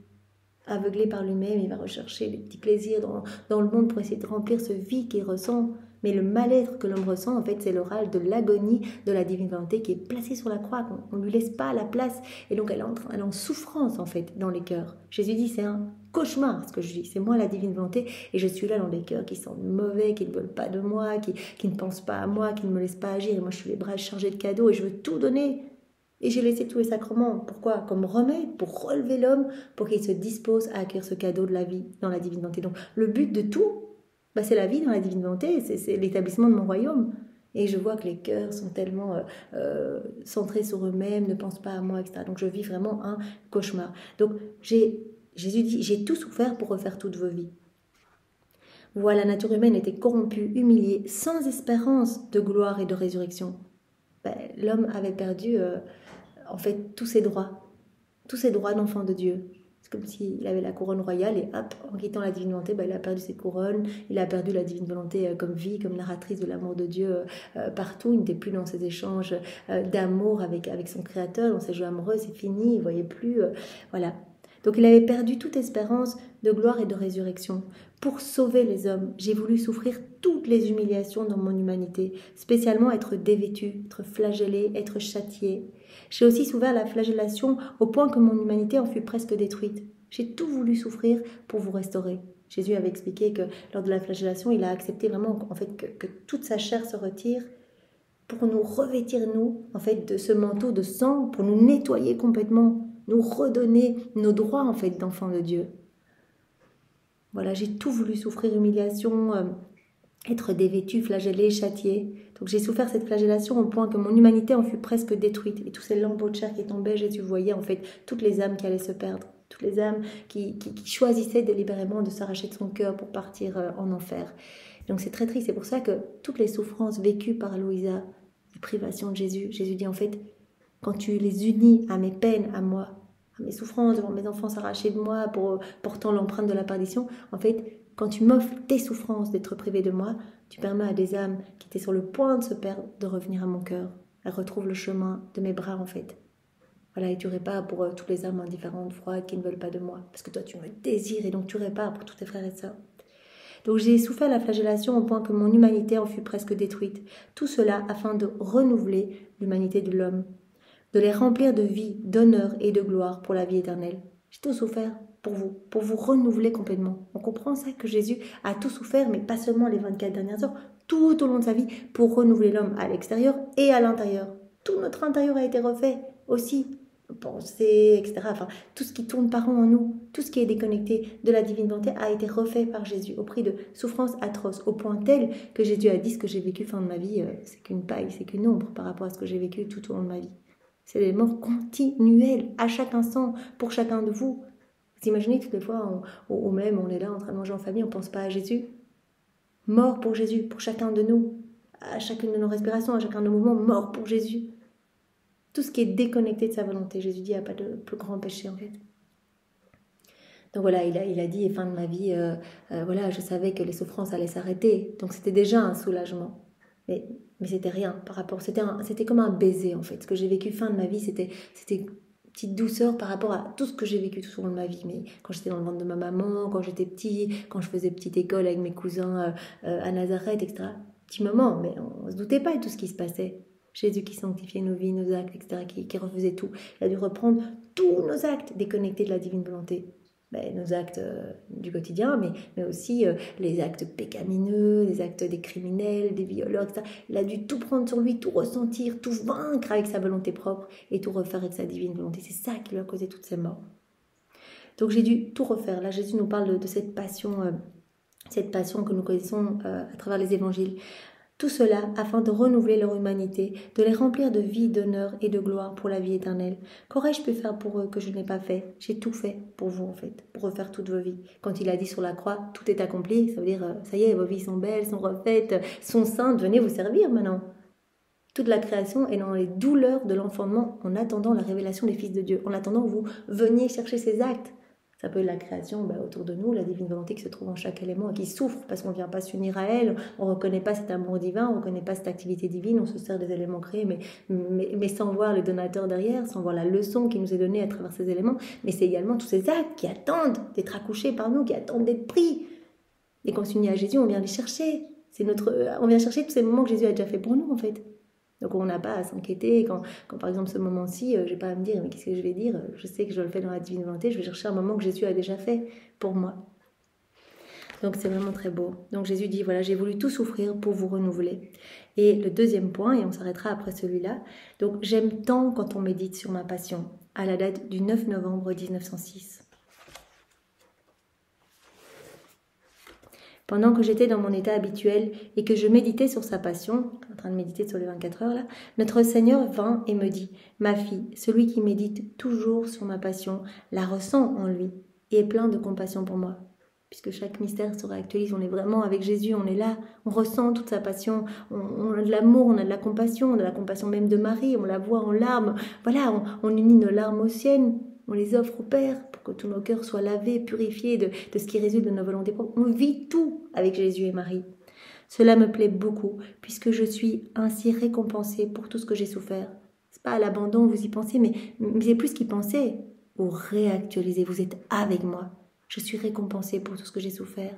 par lui-même. Il va rechercher des petits plaisirs dans le monde pour essayer de remplir ce vide qu'il ressent. Mais le mal-être que l'homme ressent, en fait, c'est l'orage de l'agonie de la divine volonté qui est placée sur la croix, qu'on ne lui laisse pas la place. Et donc, elle est en souffrance, en fait, dans les cœurs. Jésus dit, c'est un cauchemar, ce que je dis. C'est moi la divine volonté, et je suis là dans des cœurs qui sentent mauvais, qui ne veulent pas de moi, qui ne pensent pas à moi, qui ne me laissent pas agir. Et moi, je suis les bras chargés de cadeaux, et je veux tout donner. Et j'ai laissé tous les sacrements. Pourquoi? Comme remède, pour relever l'homme, pour qu'il se dispose à acquérir ce cadeau de la vie dans la divine volonté. Donc, le but de tout, c'est la vie dans la divine volonté, c'est l'établissement de mon royaume. Et je vois que les cœurs sont tellement centrés sur eux-mêmes, ne pensent pas à moi, etc. Donc je vis vraiment un cauchemar. Donc Jésus dit, j'ai tout souffert pour refaire toutes vos vies. Voilà, la nature humaine était corrompue, humiliée, sans espérance de gloire et de résurrection. L'homme avait perdu en fait tous ses droits d'enfant de Dieu. C'est comme s'il avait la couronne royale et hop, en quittant la divine volonté, il a perdu ses couronnes, il a perdu la divine volonté comme vie, comme narratrice de l'amour de Dieu partout. Il n'était plus dans ses échanges d'amour avec son Créateur, dans ses jeux amoureux, c'est fini, il ne voyait plus. Voilà. Donc il avait perdu toute espérance de gloire et de résurrection. Pour sauver les hommes, j'ai voulu souffrir toutes les humiliations dans mon humanité, spécialement être dévêtu, être flagellé, être châtié. J'ai aussi souffert la flagellation au point que mon humanité en fut presque détruite. J'ai tout voulu souffrir pour vous restaurer. Jésus avait expliqué que lors de la flagellation, il a accepté vraiment en fait, que toute sa chair se retire pour nous revêtir, nous, en fait, de ce manteau de sang, pour nous nettoyer complètement, nous redonner nos droits, en fait, d'enfants de Dieu. Voilà, j'ai tout voulu souffrir, humiliation, être dévêtu, flagellé, châtié. Donc j'ai souffert cette flagellation au point que mon humanité en fut presque détruite. Et tous ces lambeaux de chair qui tombaient, Jésus voyait en fait toutes les âmes qui allaient se perdre. Toutes les âmes qui choisissaient délibérément de s'arracher de son cœur pour partir en enfer. Donc c'est très triste. C'est pour ça que toutes les souffrances vécues par Louisa, les privations de Jésus, Jésus dit en fait, quand tu les unis à mes peines, à moi, à mes souffrances, devant mes enfants s'arracher de moi, portant l'empreinte de la perdition, en fait, quand tu m'offres tes souffrances d'être privé de moi, tu permets à des âmes qui étaient sur le point de se perdre de revenir à mon cœur. Elles retrouvent le chemin de mes bras, en fait. Voilà, et tu répares pour toutes les âmes indifférentes, froides, qui ne veulent pas de moi. Parce que toi, tu me désires et donc tu répares pour tous tes frères et sœurs. Donc j'ai souffert la flagellation au point que mon humanité en fut presque détruite. Tout cela afin de renouveler l'humanité de l'homme, de les remplir de vie, d'honneur et de gloire pour la vie éternelle. J'ai tout souffert pour vous renouveler complètement. On comprend ça que Jésus a tout souffert, mais pas seulement les 24 dernières heures, tout au long de sa vie, pour renouveler l'homme à l'extérieur et à l'intérieur. Tout notre intérieur a été refait aussi, pensées, etc. Enfin, tout ce qui tourne par rond en nous, tout ce qui est déconnecté de la divine volonté a été refait par Jésus au prix de souffrances atroces, au point tel que Jésus a dit ce que j'ai vécu fin de ma vie, c'est qu'une paille, c'est qu'une ombre par rapport à ce que j'ai vécu tout au long de ma vie. C'est des morts continuelles, à chaque instant, pour chacun de vous. Vous imaginez, toutes les fois, ou même on est là en train de manger en famille, on ne pense pas à Jésus. Mort pour Jésus, pour chacun de nous, à chacune de nos respirations, à chacun de nos mouvements, mort pour Jésus. Tout ce qui est déconnecté de sa volonté, Jésus dit, il n'y a pas de plus grand péché en fait. Donc voilà, il a dit, fin de ma vie, voilà, je savais que les souffrances allaient s'arrêter. Donc c'était déjà un soulagement. Mais c'était rien par rapport, c'était comme un baiser en fait. Ce que j'ai vécu fin de ma vie, c'était une petite douceur par rapport à tout ce que j'ai vécu tout au long de ma vie. Mais quand j'étais dans le ventre de ma maman, quand j'étais petit, quand je faisais petite école avec mes cousins à Nazareth, etc. Petit moment, mais on ne se doutait pas de tout ce qui se passait. Jésus qui sanctifiait nos vies, nos actes, etc., qui refaisait tout. Il a dû reprendre tous nos actes déconnectés de la divine volonté. Nos actes du quotidien, mais aussi les actes pécamineux, les actes des criminels, des violeurs, etc. Il a dû tout prendre sur lui, tout ressentir, tout vaincre avec sa volonté propre et tout refaire avec sa divine volonté. C'est ça qui lui a causé toutes ces morts. Donc j'ai dû tout refaire. Là, Jésus nous parle de cette passion que nous connaissons à travers les évangiles. Tout cela afin de renouveler leur humanité, de les remplir de vie, d'honneur et de gloire pour la vie éternelle. Qu'aurais-je pu faire pour eux que je n'ai pas fait? J'ai tout fait pour vous en fait, pour refaire toutes vos vies. Quand il a dit sur la croix, tout est accompli, ça veut dire, ça y est, vos vies sont belles, sont refaites, sont saintes, venez vous servir maintenant. Toute la création est dans les douleurs de l'enfantement en attendant la révélation des fils de Dieu, en attendant que vous veniez chercher ces actes. Ça peut être la création autour de nous, la divine volonté qui se trouve en chaque élément et qui souffre parce qu'on ne vient pas s'unir à elle, on ne reconnaît pas cet amour divin, on ne reconnaît pas cette activité divine, on se sert des éléments créés, mais sans voir le donateur derrière, sans voir la leçon qui nous est donnée à travers ces éléments. Mais c'est également tous ces actes qui attendent d'être accouchés par nous, qui attendent d'être pris. Et quand on s'unit à Jésus, on vient les chercher. On vient chercher tous ces moments que Jésus a déjà fait pour nous en fait. Donc on n'a pas à s'inquiéter quand par exemple ce moment-ci, je n'ai pas à me dire mais qu'est-ce que je vais dire, je sais que je le fais dans la divine volonté, je vais chercher un moment que Jésus a déjà fait pour moi. Donc c'est vraiment très beau. Donc Jésus dit voilà, j'ai voulu tout souffrir pour vous renouveler. Et le deuxième point, et on s'arrêtera après celui-là, donc j'aime tant quand on médite sur ma passion, à la date du 9 novembre 1906. Pendant que j'étais dans mon état habituel et que je méditais sur sa passion, en train de méditer sur les 24 heures là, notre Seigneur vint et me dit, « Ma fille, celui qui médite toujours sur ma passion la ressent en lui et est plein de compassion pour moi. » Puisque chaque mystère se réactualise, on est vraiment avec Jésus, on est là, on ressent toute sa passion, on a de l'amour, on a de la compassion même de Marie, on la voit en larmes, voilà, on unit nos larmes aux siennes, on les offre au Père pour que tous nos cœurs soient lavés, purifiés de ce qui résulte de nos volontés propres. On vit tout avec Jésus et Marie. Cela me plaît beaucoup, puisque je suis ainsi récompensée pour tout ce que j'ai souffert. C'est pas à l'abandon, vous y pensez, mais c'est plus qu'y penser. Vous réactualisez, vous êtes avec moi. Je suis récompensée pour tout ce que j'ai souffert.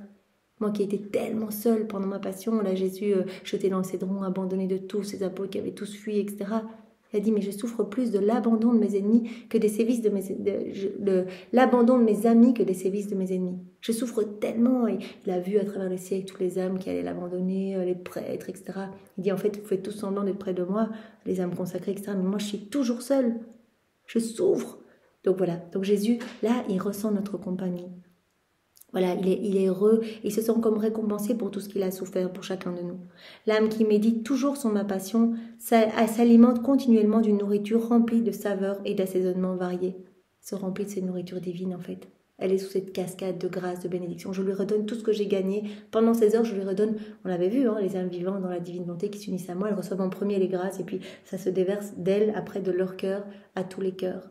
Moi qui étais tellement seule pendant ma passion, là Jésus jeté dans le cédron, abandonné de tous, ses apôtres qui avaient tous fui, etc. Il a dit, mais je souffre plus de l'abandon de mes ennemis que des sévices l'abandon de mes amis que des sévices de mes ennemis. Je souffre tellement, et il a vu à travers les siècles toutes les âmes qui allaient l'abandonner, les prêtres, etc. Il dit, en fait, vous faites tous semblant d'être près de moi, les âmes consacrées, etc. Mais moi, je suis toujours seule. Je souffre. Donc voilà, donc Jésus, là, il ressent notre compagnie. Voilà, il est heureux, il se sent comme récompensé pour tout ce qu'il a souffert pour chacun de nous. L'âme qui médite toujours sur ma passion, s'alimente continuellement d'une nourriture remplie de saveurs et d'assaisonnements variés. Se remplit de cette nourriture divine en fait. Elle est sous cette cascade de grâce, de bénédiction. Je lui redonne tout ce que j'ai gagné. Pendant ces heures, je lui redonne, on l'avait vu, les âmes vivantes dans la divine bonté qui s'unissent à moi, elles reçoivent en premier les grâces et puis ça se déverse d'elles, après de leur cœur, à tous les cœurs.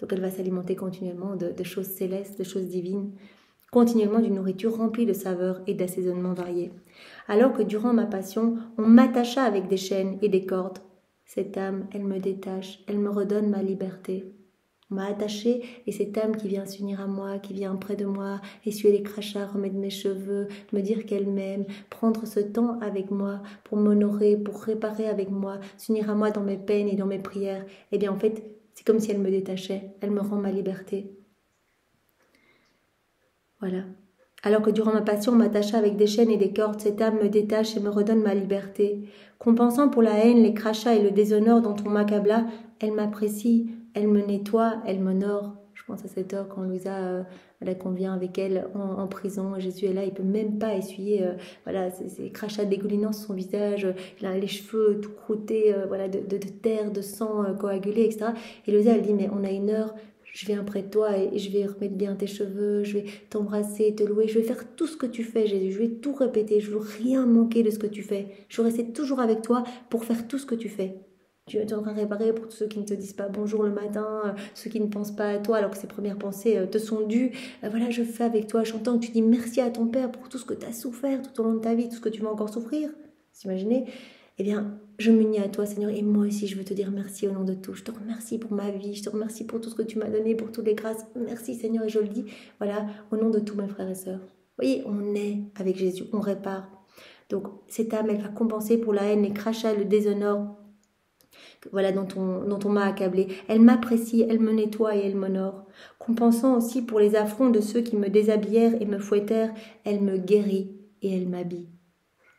Donc elle va s'alimenter continuellement de choses célestes, de choses divines, continuellement d'une nourriture remplie de saveurs et d'assaisonnements variés. Alors que durant ma passion, on m'attacha avec des chaînes et des cordes. Cette âme, elle me détache, elle me redonne ma liberté. On m'a attachée et cette âme qui vient s'unir à moi, qui vient près de moi, essuyer les crachats, remettre mes cheveux, me dire qu'elle m'aime, prendre ce temps avec moi pour m'honorer, pour réparer avec moi, s'unir à moi dans mes peines et dans mes prières. Eh bien en fait, c'est comme si elle me détachait, elle me rend ma liberté. Voilà. Alors que durant ma passion, on m'attacha avec des chaînes et des cordes, cette âme me détache et me redonne ma liberté. Compensant pour la haine, les crachats et le déshonneur dont on m'accabla, elle m'apprécie, elle me nettoie, elle m'honore. Je pense à cette heure quand Louisa, qu'on vient avec elle en prison, Jésus est là, il peut même pas essuyer ces crachats dégoulinant sur son visage, il a les cheveux tout croûtés de terre, de sang coagulé, etc. Et Louisa, elle dit, mais on a une heure, je viens près de toi et je vais remettre bien tes cheveux, je vais t'embrasser, te louer, je vais faire tout ce que tu fais, Jésus, je vais tout répéter, je ne veux rien manquer de ce que tu fais. Je veux rester toujours avec toi pour faire tout ce que tu fais. Tu es en train de réparer pour tous ceux qui ne te disent pas bonjour le matin, ceux qui ne pensent pas à toi alors que ces premières pensées te sont dues. Je fais avec toi, j'entends que tu dis merci à ton Père pour tout ce que tu as souffert tout au long de ta vie, tout ce que tu vas encore souffrir. Vous imaginez ? Eh bien, je m'unis à toi, Seigneur, et moi aussi, je veux te dire merci au nom de tout. Je te remercie pour ma vie, je te remercie pour tout ce que tu m'as donné, pour toutes les grâces. Merci, Seigneur, et je le dis, au nom de tous mes frères et sœurs. Vous voyez, on est avec Jésus, on répare. Donc, cette âme, elle va compenser pour la haine, les crachats, le déshonneur, dont on m'a accablé. Elle m'apprécie, elle me nettoie et elle m'honore. Compensant aussi pour les affronts de ceux qui me déshabillèrent et me fouettèrent, elle me guérit et elle m'habille.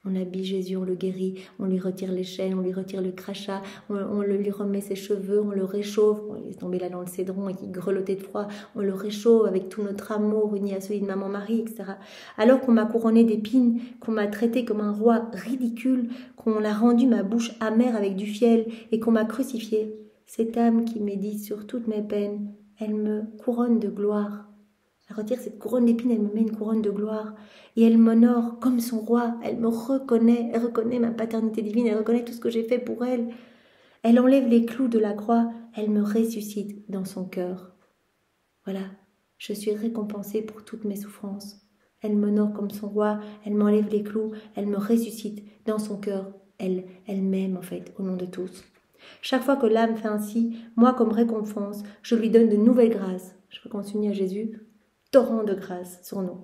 On habille Jésus, on le guérit, on lui retire les chaînes, on lui retire le crachat, on lui remet ses cheveux, on le réchauffe. Il est tombé là dans le cédron et qui grelottait de froid. On le réchauffe avec tout notre amour uni à celui de Maman Marie, etc. Alors qu'on m'a couronné d'épines, qu'on m'a traité comme un roi ridicule, qu'on a rendu ma bouche amère avec du fiel et qu'on m'a crucifié, cette âme qui médite sur toutes mes peines, elle me couronne de gloire. Elle retire cette couronne d'épines, elle me met une couronne de gloire. Et elle m'honore comme son roi. Elle me reconnaît, elle reconnaît ma paternité divine, elle reconnaît tout ce que j'ai fait pour elle. Elle enlève les clous de la croix, elle me ressuscite dans son cœur. Voilà, je suis récompensée pour toutes mes souffrances. Elle m'honore comme son roi, elle m'enlève les clous, elle me ressuscite dans son cœur. Elle m'aime en fait, au nom de tous. Chaque fois que l'âme fait ainsi, moi comme récompense, je lui donne de nouvelles grâces. Je veux qu'on s'unisse à Jésus. Torrent de grâce sur nous,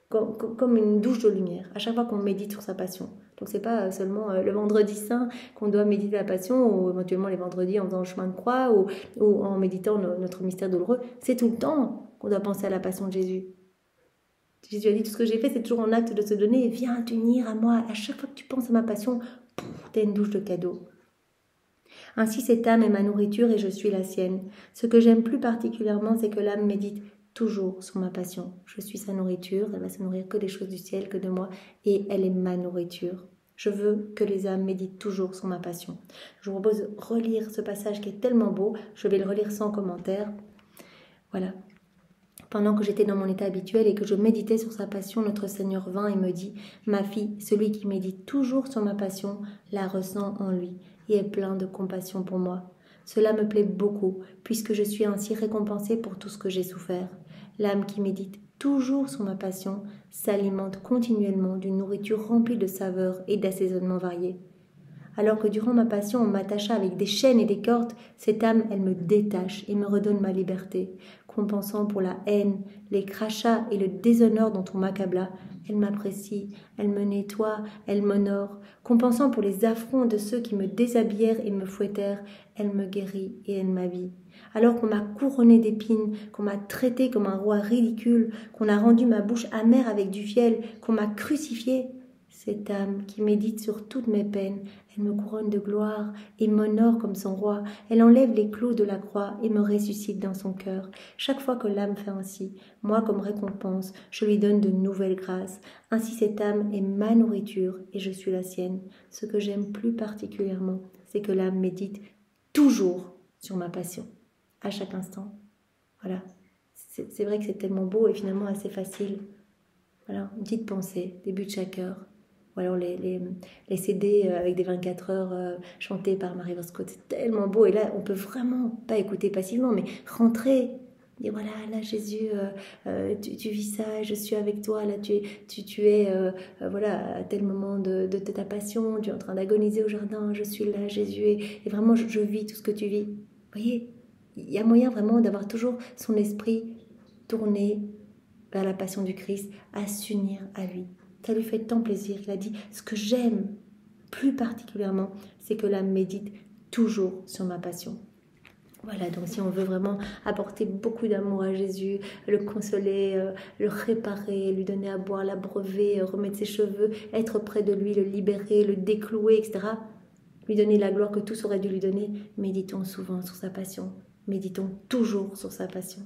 comme une douche de lumière, à chaque fois qu'on médite sur sa passion. Donc c'est pas seulement le vendredi saint qu'on doit méditer la passion, ou éventuellement les vendredis en faisant le chemin de croix, ou en méditant notre mystère douloureux. C'est tout le temps qu'on doit penser à la passion de Jésus. Jésus a dit, tout ce que j'ai fait, c'est toujours en acte de se donner, viens t'unir à moi. À chaque fois que tu penses à ma passion, t'as une douche de cadeau. Ainsi cette âme est ma nourriture et je suis la sienne. Ce que j'aime plus particulièrement, c'est que l'âme médite toujours sur ma passion. Je suis sa nourriture, elle va se nourrir que des choses du ciel, que de moi, et elle est ma nourriture. Je veux que les âmes méditent toujours sur ma passion. Je vous propose de relire ce passage qui est tellement beau. Je vais le relire sans commentaire. Voilà. Pendant que j'étais dans mon état habituel et que je méditais sur sa passion, notre Seigneur vint et me dit « Ma fille, celui qui médite toujours sur ma passion la ressent en lui et est plein de compassion pour moi. Cela me plaît beaucoup, puisque je suis ainsi récompensée pour tout ce que j'ai souffert. L'âme qui médite toujours sur ma passion s'alimente continuellement d'une nourriture remplie de saveurs et d'assaisonnements variés. Alors que durant ma passion, on m'attacha avec des chaînes et des cordes, cette âme, elle me détache et me redonne ma liberté. Compensant pour la haine, les crachats et le déshonneur dont on m'accabla, elle m'apprécie, elle me nettoie, elle m'honore. Compensant pour les affronts de ceux qui me déshabillèrent et me fouettèrent, elle me guérit et elle m'habille. Alors qu'on m'a couronné d'épines, qu'on m'a traité comme un roi ridicule, qu'on a rendu ma bouche amère avec du fiel, qu'on m'a crucifié, cette âme qui médite sur toutes mes peines, elle me couronne de gloire et m'honore comme son roi. Elle enlève les clous de la croix et me ressuscite dans son cœur. Chaque fois que l'âme fait ainsi, moi comme récompense, je lui donne de nouvelles grâces. Ainsi cette âme est ma nourriture et je suis la sienne. Ce que j'aime plus particulièrement, c'est que l'âme médite toujours sur ma passion, à chaque instant. Voilà, c'est vrai que c'est tellement beau et finalement assez facile. Voilà, une petite pensée, début de chaque heure. Ou alors les CD avec des 24 heures chantés par Marie-Van Scott, c'est tellement beau. Et là, on peut vraiment pas écouter passivement, mais rentrer. Et voilà, là Jésus, tu vis ça, je suis avec toi. Là, tu es voilà, à tel moment de ta passion, tu es en train d'agoniser au jardin. Je suis là, Jésus, et vraiment, je vis tout ce que tu vis. Vous voyez, il y a moyen vraiment d'avoir toujours son esprit tourné vers la passion du Christ, à s'unir à lui. Ça lui fait tant plaisir. Il a dit, ce que j'aime plus particulièrement, c'est que l'âme médite toujours sur ma passion. Voilà, donc si on veut vraiment apporter beaucoup d'amour à Jésus, le consoler, le réparer, lui donner à boire, l'abreuver, remettre ses cheveux, être près de lui, le libérer, le déclouer, etc., lui donner la gloire que tous auraient dû lui donner, méditons souvent sur sa passion. Méditons toujours sur sa passion.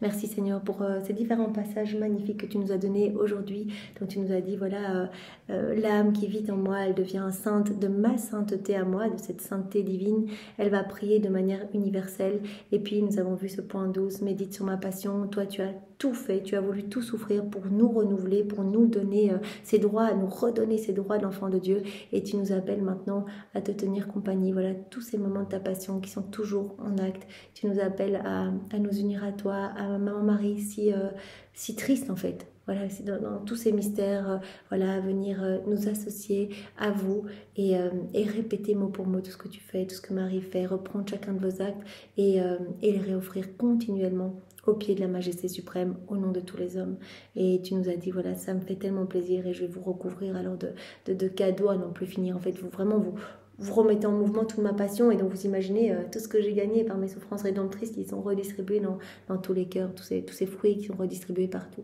Merci Seigneur pour ces différents passages magnifiques que tu nous as donnés aujourd'hui. Donc tu nous as dit, voilà, l'âme qui vit en moi, elle devient sainte de ma sainteté à moi, de cette sainteté divine. Elle va prier de manière universelle. Et puis nous avons vu ce point 12, médite sur ma passion. Toi tu as tout fait, tu as voulu tout souffrir pour nous renouveler, pour nous donner ces droits, à nous redonner ces droits d'enfant de Dieu. Et tu nous appelles maintenant à te tenir compagnie. Voilà, tous ces moments de ta passion qui sont toujours en acte. Tu nous appelles à nous unir à toi, à Maman Marie, si triste en fait. Voilà, c'est dans tous ces mystères, voilà, à venir nous associer à vous et répéter mot pour mot tout ce que tu fais, tout ce que Marie fait, reprendre chacun de vos actes et les réoffrir continuellement au pied de la majesté suprême, au nom de tous les hommes. Et tu nous as dit, voilà, ça me fait tellement plaisir et je vais vous recouvrir alors de cadeaux à n'en plus finir. En fait, vous remettez en mouvement toute ma passion et donc vous imaginez tout ce que j'ai gagné par mes souffrances rédemptrices qui sont redistribuées dans tous les cœurs, tous ces fruits qui sont redistribués partout.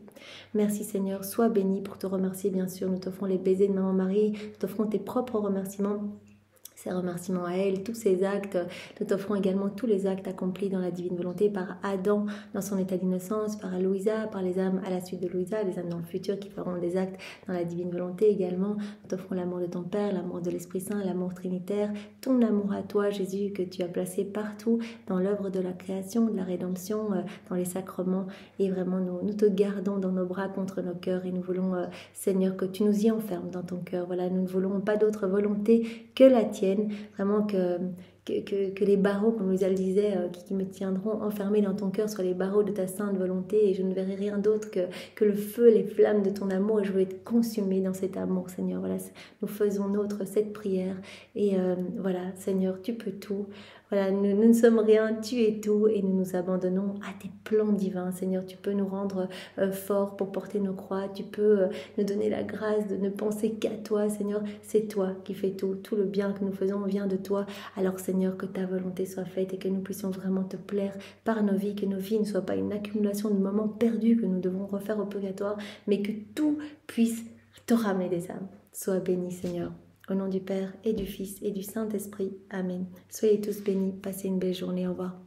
Merci Seigneur, sois béni. Pour te remercier, bien sûr, nous t'offrons les baisers de Maman Marie, nous t'offrons tes propres remerciements. Ces remerciements à elle, tous ces actes, nous t'offrons également tous les actes accomplis dans la divine volonté par Adam dans son état d'innocence, par Louisa, par les âmes à la suite de Louisa, les âmes dans le futur qui feront des actes dans la divine volonté également. Nous t'offrons l'amour de ton Père, l'amour de l'Esprit Saint, l'amour trinitaire, ton amour à toi Jésus que tu as placé partout dans l'œuvre de la création, de la rédemption, dans les sacrements et vraiment nous te gardons dans nos bras contre nos cœurs et nous voulons Seigneur que tu nous y enfermes dans ton cœur. Voilà, nous ne voulons pas d'autre volonté que la tienne. Vraiment que les barreaux, comme Louisa le disait, qui me tiendront enfermés dans ton cœur soient les barreaux de ta sainte volonté et je ne verrai rien d'autre que le feu, les flammes de ton amour et je veux être consumée dans cet amour, Seigneur. Voilà, nous faisons nôtre cette prière et voilà, Seigneur, tu peux tout. Voilà, nous ne sommes rien, tu es tout et nous nous abandonnons à tes plans divins. Seigneur, tu peux nous rendre forts pour porter nos croix. Tu peux nous donner la grâce de ne penser qu'à toi, Seigneur. C'est toi qui fais tout. Tout le bien que nous faisons vient de toi. Alors, Seigneur, que ta volonté soit faite et que nous puissions vraiment te plaire par nos vies. Que nos vies ne soient pas une accumulation de moments perdus que nous devons refaire au purgatoire, mais que tout puisse te ramener des âmes. Sois béni, Seigneur. Au nom du Père et du Fils et du Saint-Esprit. Amen. Soyez tous bénis. Passez une belle journée. Au revoir.